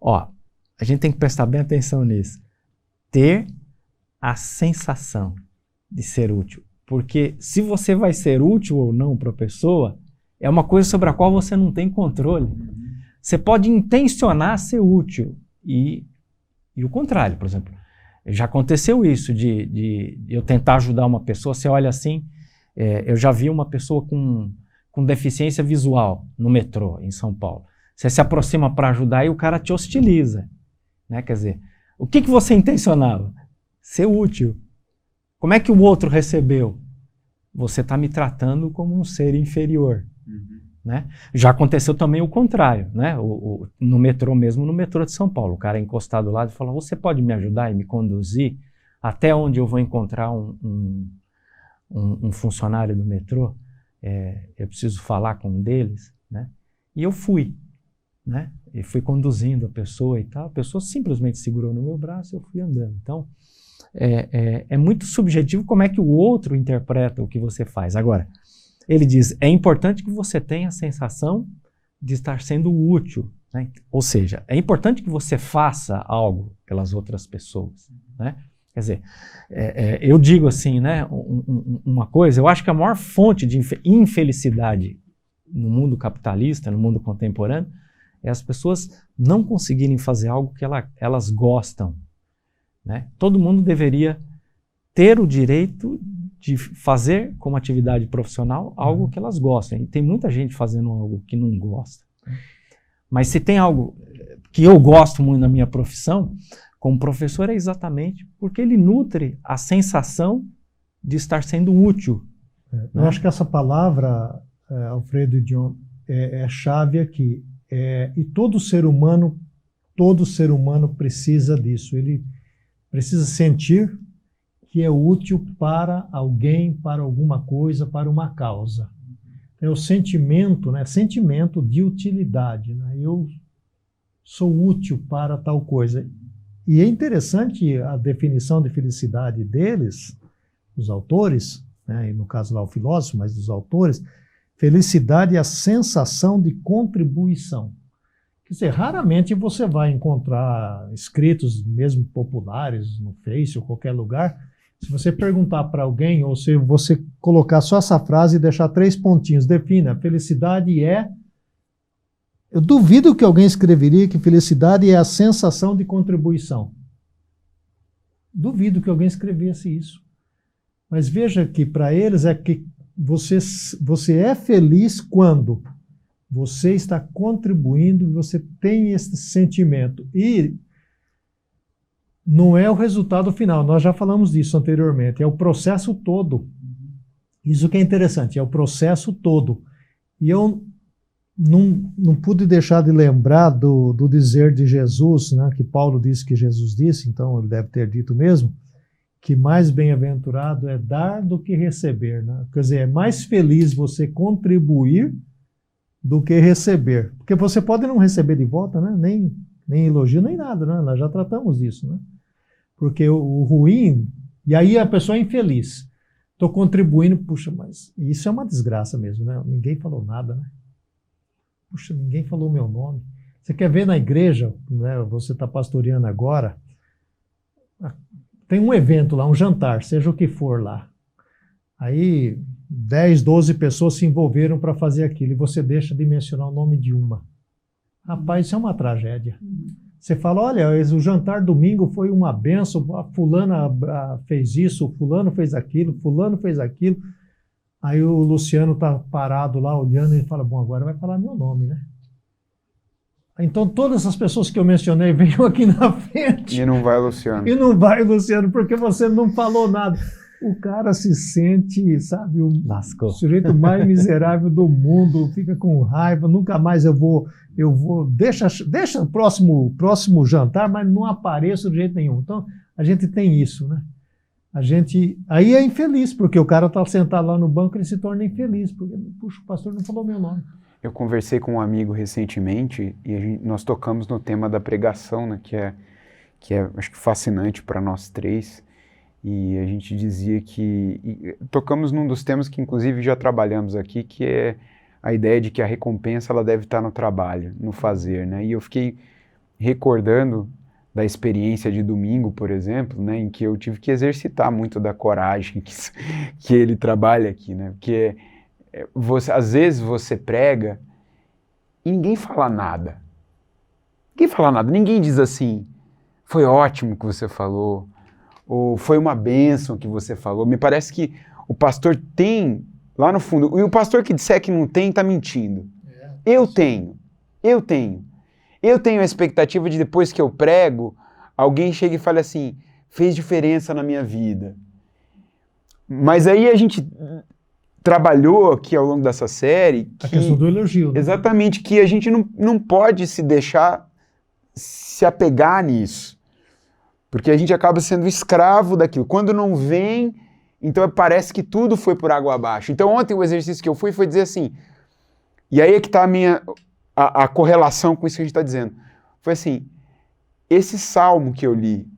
a gente tem que prestar bem atenção nisso. Ter a sensação de ser útil. Porque se você vai ser útil ou não para a pessoa, é uma coisa sobre a qual você não tem controle. Você pode intencionar ser útil e o contrário, por exemplo. Já aconteceu isso de eu tentar ajudar uma pessoa, você olha assim, eu já vi uma pessoa com deficiência visual no metrô em São Paulo. Você se aproxima para ajudar e o cara te hostiliza, né? Quer dizer, o que você intencionava? Ser útil. Como é que o outro recebeu? Você está me tratando como um ser inferior. Né? Já aconteceu também o contrário, né? No metrô mesmo, no metrô de São Paulo, o cara encostado lá e falou: você pode me ajudar e me conduzir até onde eu vou encontrar um funcionário do metrô? Eu preciso falar com um deles, né? E eu fui, né? E fui conduzindo a pessoa e tal. A pessoa simplesmente segurou no meu braço e eu fui andando. Então, é muito subjetivo como é que o outro interpreta o que você faz. Agora, ele diz, é importante que você tenha a sensação de estar sendo útil, né? Ou seja, é importante que você faça algo pelas outras pessoas, né? Quer dizer, eu digo assim, né, uma coisa, eu acho que a maior fonte de infelicidade no mundo capitalista, no mundo contemporâneo, é as pessoas não conseguirem fazer algo que elas gostam, né? Todo mundo deveria ter o direito de fazer como atividade profissional algo que elas gostem. E tem muita gente fazendo algo que não gosta. Mas se tem algo que eu gosto muito na minha profissão, como professor, é exatamente porque ele nutre a sensação de estar sendo útil. Eu acho que essa palavra, Alfredo e John, é chave aqui. E todo ser humano precisa disso. Ele precisa sentir que é útil para alguém, para alguma coisa, para uma causa. é o sentimento, né? Sentimento de utilidade, né? Eu sou útil para tal coisa. E é interessante a definição de felicidade deles, os autores, né? E no caso lá o filósofo, mas dos autores, felicidade é a sensação de contribuição. Quer dizer, raramente você vai encontrar escritos, mesmo populares, no Face ou qualquer lugar. Se você perguntar para alguém, ou se você colocar só essa frase e deixar 3 pontinhos, defina, felicidade é... Eu duvido que alguém escreveria que felicidade é a sensação de contribuição. Duvido que alguém escrevesse isso. Mas veja que para eles é que você é feliz quando você está contribuindo, você tem esse sentimento. E não é o resultado final, nós já falamos disso anteriormente, é o processo todo. Isso que é interessante, é o processo todo. E eu não pude deixar de lembrar do dizer de Jesus, né, que Paulo disse que Jesus disse, então ele deve ter dito mesmo, que mais bem-aventurado é dar do que receber. Né? Quer dizer, é mais feliz você contribuir do que receber. Porque você pode não receber de volta, né? Nem elogio, nem nada, né? Nós já tratamos disso, né? Porque o ruim, e aí a pessoa é infeliz. Estou contribuindo, puxa, mas isso é uma desgraça mesmo, né? Ninguém falou nada, né? Puxa, ninguém falou meu nome. Você quer ver na igreja, né? Você está pastoreando agora, tem um evento lá, um jantar, seja o que for lá. Aí 10, 12 pessoas se envolveram para fazer aquilo, e você deixa de mencionar o nome de uma. Rapaz, isso é uma tragédia. Você fala, olha, o jantar domingo foi uma benção, a fulana fez isso, o fulano fez aquilo, fulano fez aquilo. Aí o Luciano está parado lá olhando e fala, bom, agora vai falar meu nome, né? Então todas as pessoas que eu mencionei venham aqui na frente. E não vai, Luciano. E não vai, Luciano, porque você não falou nada. O cara se sente, sabe, o sujeito mais miserável do mundo, fica com raiva, nunca mais eu vou, deixa o próximo jantar, mas não apareço de jeito nenhum. Então, a gente tem isso, né? Aí é infeliz, porque o cara está sentado lá no banco, ele se torna infeliz, porque, puxa, o pastor não falou meu nome. Eu conversei com um amigo recentemente e nós tocamos no tema da pregação, né, que é acho que fascinante para nós três. E a gente dizia tocamos num dos temas que inclusive já trabalhamos aqui, que é a ideia de que a recompensa ela deve estar no trabalho, no fazer, né? E eu fiquei recordando da experiência de domingo, por exemplo, né, em que eu tive que exercitar muito da coragem que ele trabalha aqui, né? Porque às vezes você prega e ninguém fala nada. Ninguém diz assim, foi ótimo que você falou, ou foi uma bênção que você falou. Me parece que o pastor tem lá no fundo, e o pastor que disser que não tem, está mentindo. Eu tenho a expectativa de depois que eu prego, alguém chega e fale assim, fez diferença na minha vida. Mas aí a gente trabalhou aqui ao longo dessa série... A questão do elogio. Né? Exatamente, que a gente não pode se deixar se apegar nisso. Porque a gente acaba sendo escravo daquilo. Quando não vem, então parece que tudo foi por água abaixo. Então ontem o exercício que eu fui foi dizer assim, e aí é que está a correlação com isso que a gente está dizendo. Foi assim, esse salmo que eu li,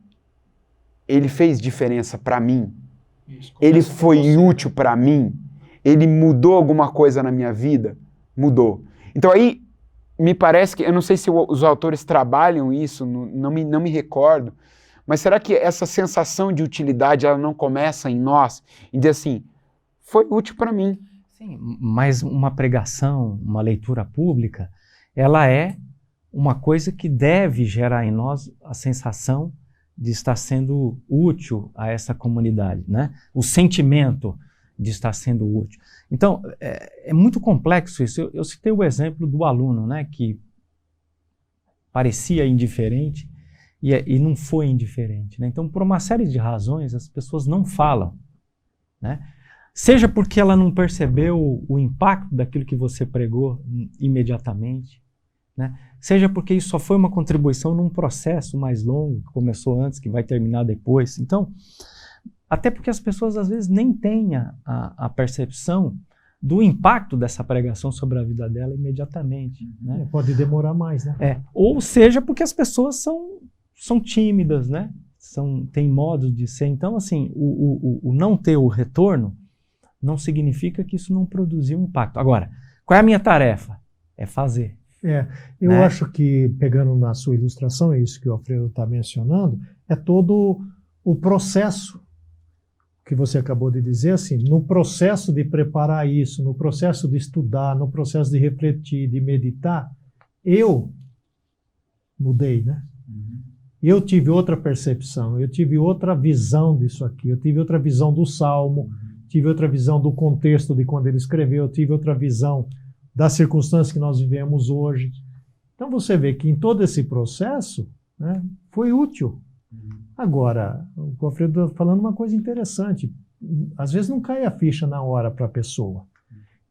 ele fez diferença para mim? Ele foi útil para mim? Ele mudou alguma coisa na minha vida? Mudou. Então aí, me parece que, eu não sei se os autores trabalham isso, não me recordo, mas será que essa sensação de utilidade, ela não começa em nós? Em dizer assim, foi útil para mim. Sim, mas uma pregação, uma leitura pública, ela é uma coisa que deve gerar em nós a sensação de estar sendo útil a essa comunidade, né? O sentimento de estar sendo útil. Então, é muito complexo isso. Eu citei o exemplo do aluno, né, que parecia indiferente e não foi indiferente, né? Então, por uma série de razões, as pessoas não falam, né? Seja porque ela não percebeu o impacto daquilo que você pregou imediatamente, né? Seja porque isso só foi uma contribuição num processo mais longo, que começou antes, que vai terminar depois. Então, até porque as pessoas às vezes nem têm a percepção do impacto dessa pregação sobre a vida dela imediatamente. Né? Pode demorar mais, né? Ou seja, porque as pessoas são tímidas, né? Tem modos de ser. Então, assim, o não ter o retorno não significa que isso não produziu um impacto. Agora, qual é a minha tarefa? É fazer. Eu né? acho que, pegando na sua ilustração, é isso que o Alfredo está mencionando, é todo o processo que você acabou de dizer, assim, no processo de preparar isso, no processo de estudar, no processo de refletir, de meditar, eu mudei, né? Eu tive outra percepção, eu tive outra visão disso aqui, eu tive outra visão do Salmo, tive outra visão do contexto de quando ele escreveu, eu tive outra visão das circunstâncias que nós vivemos hoje. Então você vê que em todo esse processo, né, foi útil. Agora, o Alfredo está falando uma coisa interessante. Às vezes não cai a ficha na hora para a pessoa.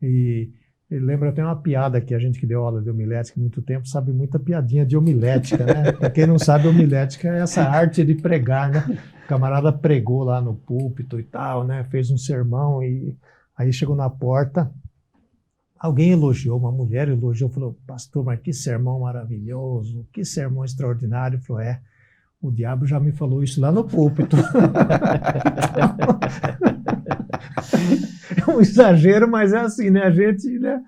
E lembra até uma piada que a gente que deu aula de homilética há muito tempo sabe muita piadinha de homilética, né? Para quem não sabe, homilética é essa arte de pregar, né? O camarada pregou lá no púlpito e tal, né? Fez um sermão e aí chegou na porta, alguém elogiou, uma mulher elogiou, falou: pastor, mas que sermão maravilhoso, que sermão extraordinário. Falou: o diabo já me falou isso lá no púlpito. É um exagero, mas é assim, né? A gente, né?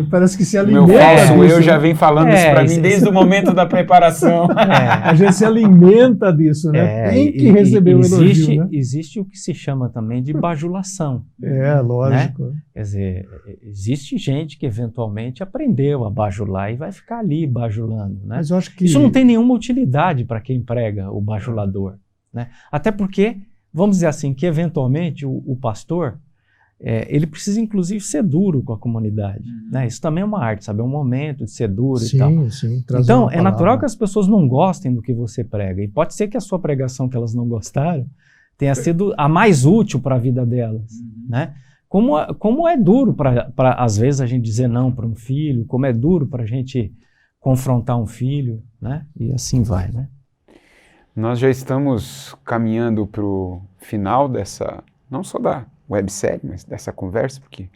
Parece que se alimenta. Meu falso disso, eu já vem falando isso para mim desde o momento da preparação. A gente se alimenta disso, né? Tem que receber o elogio, né? Existe o que se chama também de bajulação. Lógico. Né? Quer dizer, existe gente que eventualmente aprendeu a bajular e vai ficar ali bajulando. Né? Mas eu acho que isso não tem nenhuma utilidade para quem prega o bajulador. Né? Até porque, vamos dizer assim, que eventualmente o pastor, ele precisa inclusive ser duro com a comunidade. Né? Isso também é uma arte, sabe? É um momento de ser duro e tal. Sim, então, é natural que as pessoas não gostem do que você prega. E pode ser que a sua pregação que elas não gostaram tenha sido a mais útil para a vida delas. Né? Como é duro para, às vezes, a gente dizer não para um filho, como é duro para a gente confrontar um filho, né? E assim vai, né? Nós já estamos caminhando para o final dessa, não só da websérie, mas dessa conversa, porque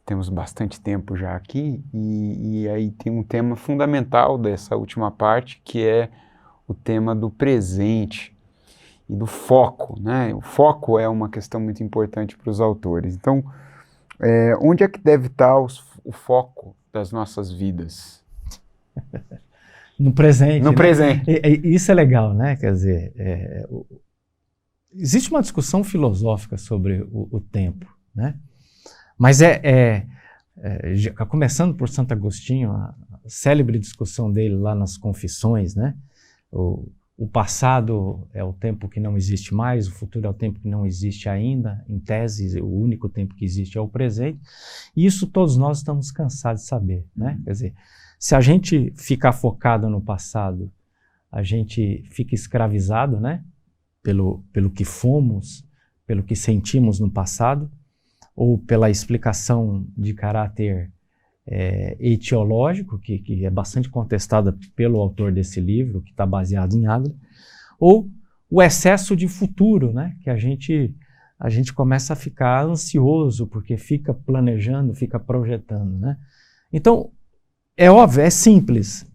temos bastante tempo já aqui, e aí tem um tema fundamental dessa última parte, que é o tema do presente e do foco, né? O foco é uma questão muito importante para os autores. Então, onde é que deve estar o foco das nossas vidas? No presente. No presente. Isso é legal, né? Quer dizer, existe uma discussão filosófica sobre o tempo, né? Mas começando por Santo Agostinho, a célebre discussão dele lá nas Confissões, né? O passado é o tempo que não existe mais, o futuro é o tempo que não existe ainda. Em tese, o único tempo que existe é o presente. E isso todos nós estamos cansados de saber, né? Quer dizer, se a gente ficar focado no passado, a gente fica escravizado, né? Pelo que fomos, pelo que sentimos no passado, ou pela explicação de caráter etiológico, que é bastante contestada pelo autor desse livro, que está baseado em Adler, ou o excesso de futuro, né? Que a gente começa a ficar ansioso, porque fica planejando, fica projetando, né? Então, é óbvio, é simples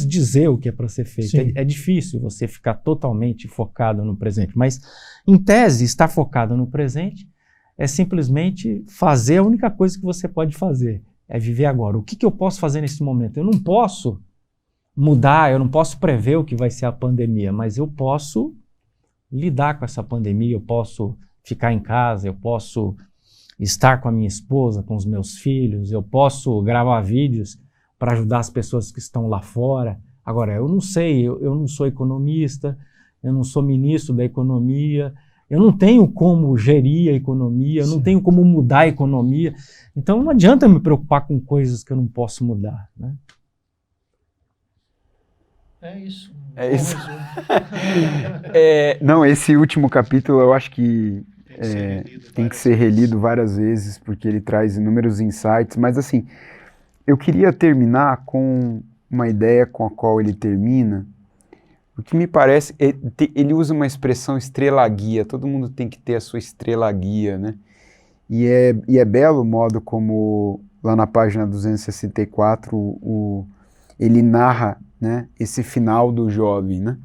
dizer o que é para ser feito. É difícil você ficar totalmente focado no presente, mas, em tese, estar focado no presente é simplesmente fazer a única coisa que você pode fazer, é viver agora. O que eu posso fazer nesse momento? Eu não posso mudar, eu não posso prever o que vai ser a pandemia, mas eu posso lidar com essa pandemia, eu posso ficar em casa, eu posso estar com a minha esposa, com os meus filhos, eu posso gravar vídeos para ajudar as pessoas que estão lá fora. Agora, eu não sei, eu não sou economista, eu não sou ministro da economia, eu não tenho como gerir a economia, eu não tenho como mudar a economia. Então, não adianta me preocupar com coisas que eu não posso mudar, né? É isso. Não, esse último capítulo eu acho que tem que ser relido várias vezes, porque ele traz inúmeros insights, mas assim, eu queria terminar com uma ideia com a qual ele termina. O que me parece, ele usa uma expressão estrela-guia, todo mundo tem que ter a sua estrela-guia, né? E é belo o modo como, lá na página 264, ele narra, né, esse final do jovem, né?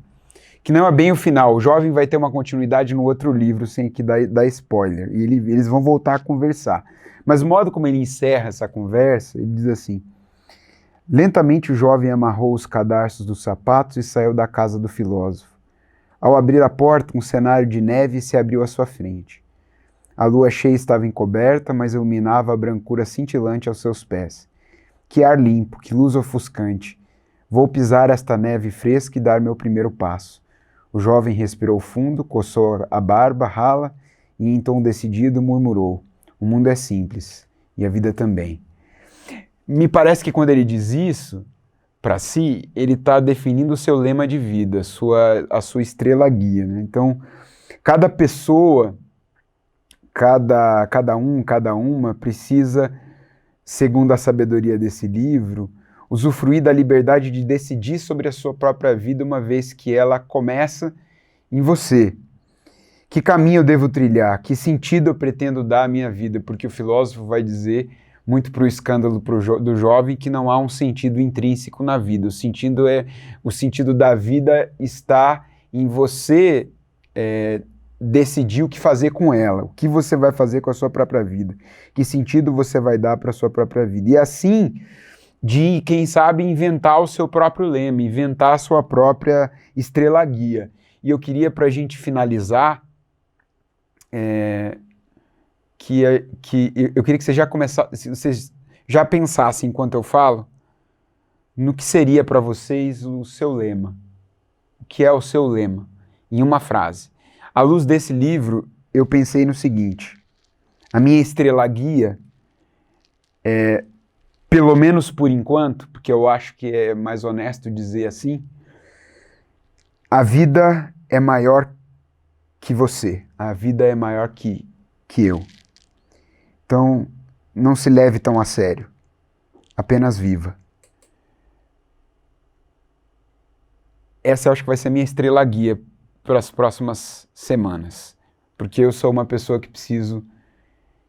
Que não é bem o final, o jovem vai ter uma continuidade no outro livro, sem que dar spoiler, e eles vão voltar a conversar. Mas o modo como ele encerra essa conversa, ele diz assim: lentamente o jovem amarrou os cadarços dos sapatos e saiu da casa do filósofo. Ao abrir a porta, um cenário de neve se abriu à sua frente. A lua cheia estava encoberta, mas iluminava a brancura cintilante aos seus pés. Que ar limpo, que luz ofuscante. Vou pisar esta neve fresca e dar meu primeiro passo. O jovem respirou fundo, coçou a barba rala e, em tom decidido, murmurou: o mundo é simples, e a vida também. Me parece que quando ele diz isso para si, ele está definindo o seu lema de vida, a sua estrela guia, né? Então, cada pessoa, cada uma precisa, segundo a sabedoria desse livro, usufruir da liberdade de decidir sobre a sua própria vida, uma vez que ela começa em você. Que caminho eu devo trilhar? Que sentido eu pretendo dar à minha vida? Porque o filósofo vai dizer, muito para o escândalo do jovem, que não há um sentido intrínseco na vida. O sentido da vida está em você decidir o que fazer com ela, o que você vai fazer com a sua própria vida, que sentido você vai dar para a sua própria vida. E assim, de, quem sabe, inventar o seu próprio lema, inventar a sua própria estrela guia. E eu queria, para a gente finalizar, eu queria que você já pensasse, enquanto eu falo, no que seria para vocês o seu lema. O que é o seu lema? Em uma frase. À luz desse livro, eu pensei no seguinte: a minha estrela guia, pelo menos por enquanto, porque eu acho que é mais honesto dizer assim, a vida é maior que você, a vida é maior que eu. Então, não se leve tão a sério, apenas viva. Essa eu acho que vai ser a minha estrela guia para as próximas semanas, porque eu sou uma pessoa que preciso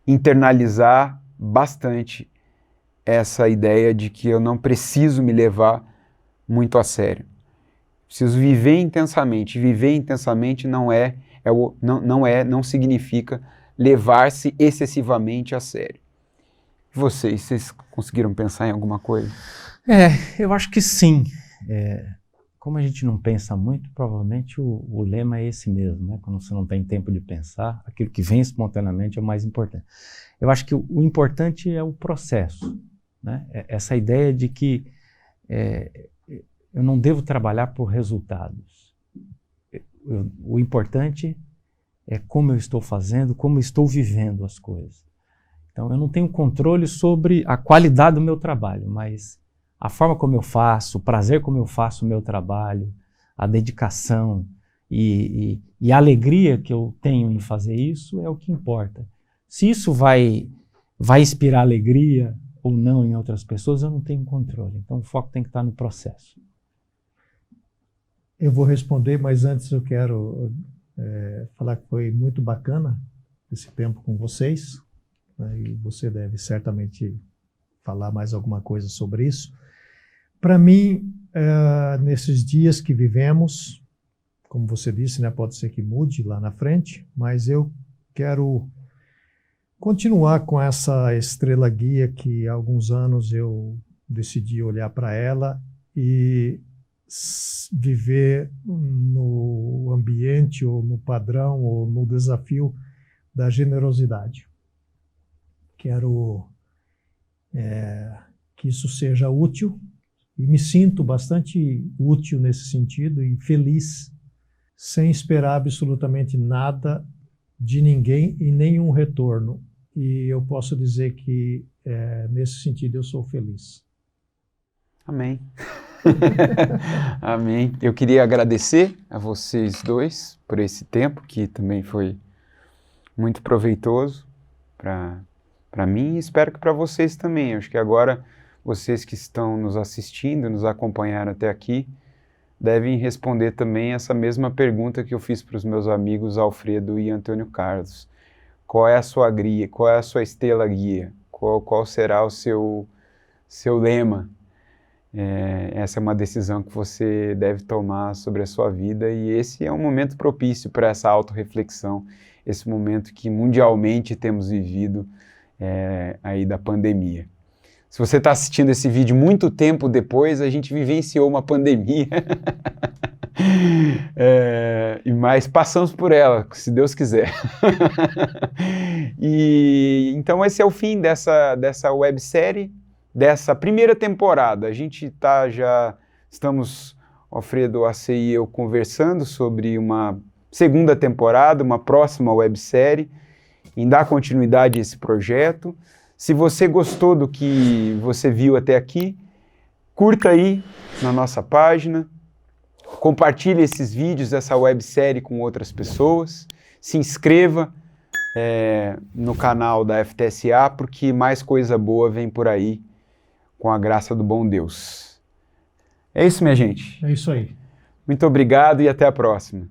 internalizar bastante essa ideia de que eu não preciso me levar muito a sério. Preciso viver intensamente. Viver intensamente não significa levar-se excessivamente a sério. Vocês conseguiram pensar em alguma coisa? Eu acho que sim. Como a gente não pensa muito, provavelmente o lema é esse mesmo, né? Quando você não tem tempo de pensar, aquilo que vem espontaneamente é o mais importante. Eu acho que o importante é o processo, né? Essa ideia de que eu não devo trabalhar por resultados. O importante é como eu estou fazendo, como eu estou vivendo as coisas. Então, eu não tenho controle sobre a qualidade do meu trabalho, mas a forma como eu faço, o prazer como eu faço o meu trabalho, a dedicação e a alegria que eu tenho em fazer isso é o que importa. Se isso vai inspirar alegria ou não em outras pessoas, eu não tenho controle. Então, o foco tem que estar no processo. Eu vou responder, mas antes eu quero falar que foi muito bacana esse tempo com vocês, né, e você deve certamente falar mais alguma coisa sobre isso. Para mim, nesses dias que vivemos, como você disse, né, pode ser que mude lá na frente, mas eu quero continuar com essa estrela guia que há alguns anos eu decidi olhar para ela e viver no ambiente ou no padrão ou no desafio da generosidade. Quero que isso seja útil e me sinto bastante útil nesse sentido e feliz, sem esperar absolutamente nada de ninguém e nenhum retorno. E eu posso dizer que nesse sentido eu sou feliz. Amém. Amém. Eu queria agradecer a vocês dois por esse tempo, que também foi muito proveitoso para mim, e espero que para vocês também. Acho que agora vocês que estão nos assistindo, nos acompanharam até aqui, devem responder também essa mesma pergunta que eu fiz para os meus amigos Alfredo e Antônio Carlos. Qual é a sua guia? Qual é a sua estrela guia? Qual será o seu lema? Essa é uma decisão que você deve tomar sobre a sua vida, e esse é um momento propício para essa autorreflexão, esse momento que mundialmente temos vivido aí da pandemia. Se você está assistindo esse vídeo muito tempo depois, a gente vivenciou uma pandemia, mas passamos por ela, se Deus quiser. E então esse é o fim dessa websérie, dessa primeira temporada. A gente estamos, Alfredo, AC e eu, conversando sobre uma segunda temporada, uma próxima websérie, em dar continuidade a esse projeto. Se você gostou do que você viu até aqui, curta aí na nossa página, compartilhe esses vídeos, essa websérie com outras pessoas, se inscreva no canal da FTSA, porque mais coisa boa vem por aí, com a graça do bom Deus. É isso, minha gente. É isso aí. Muito obrigado e até a próxima.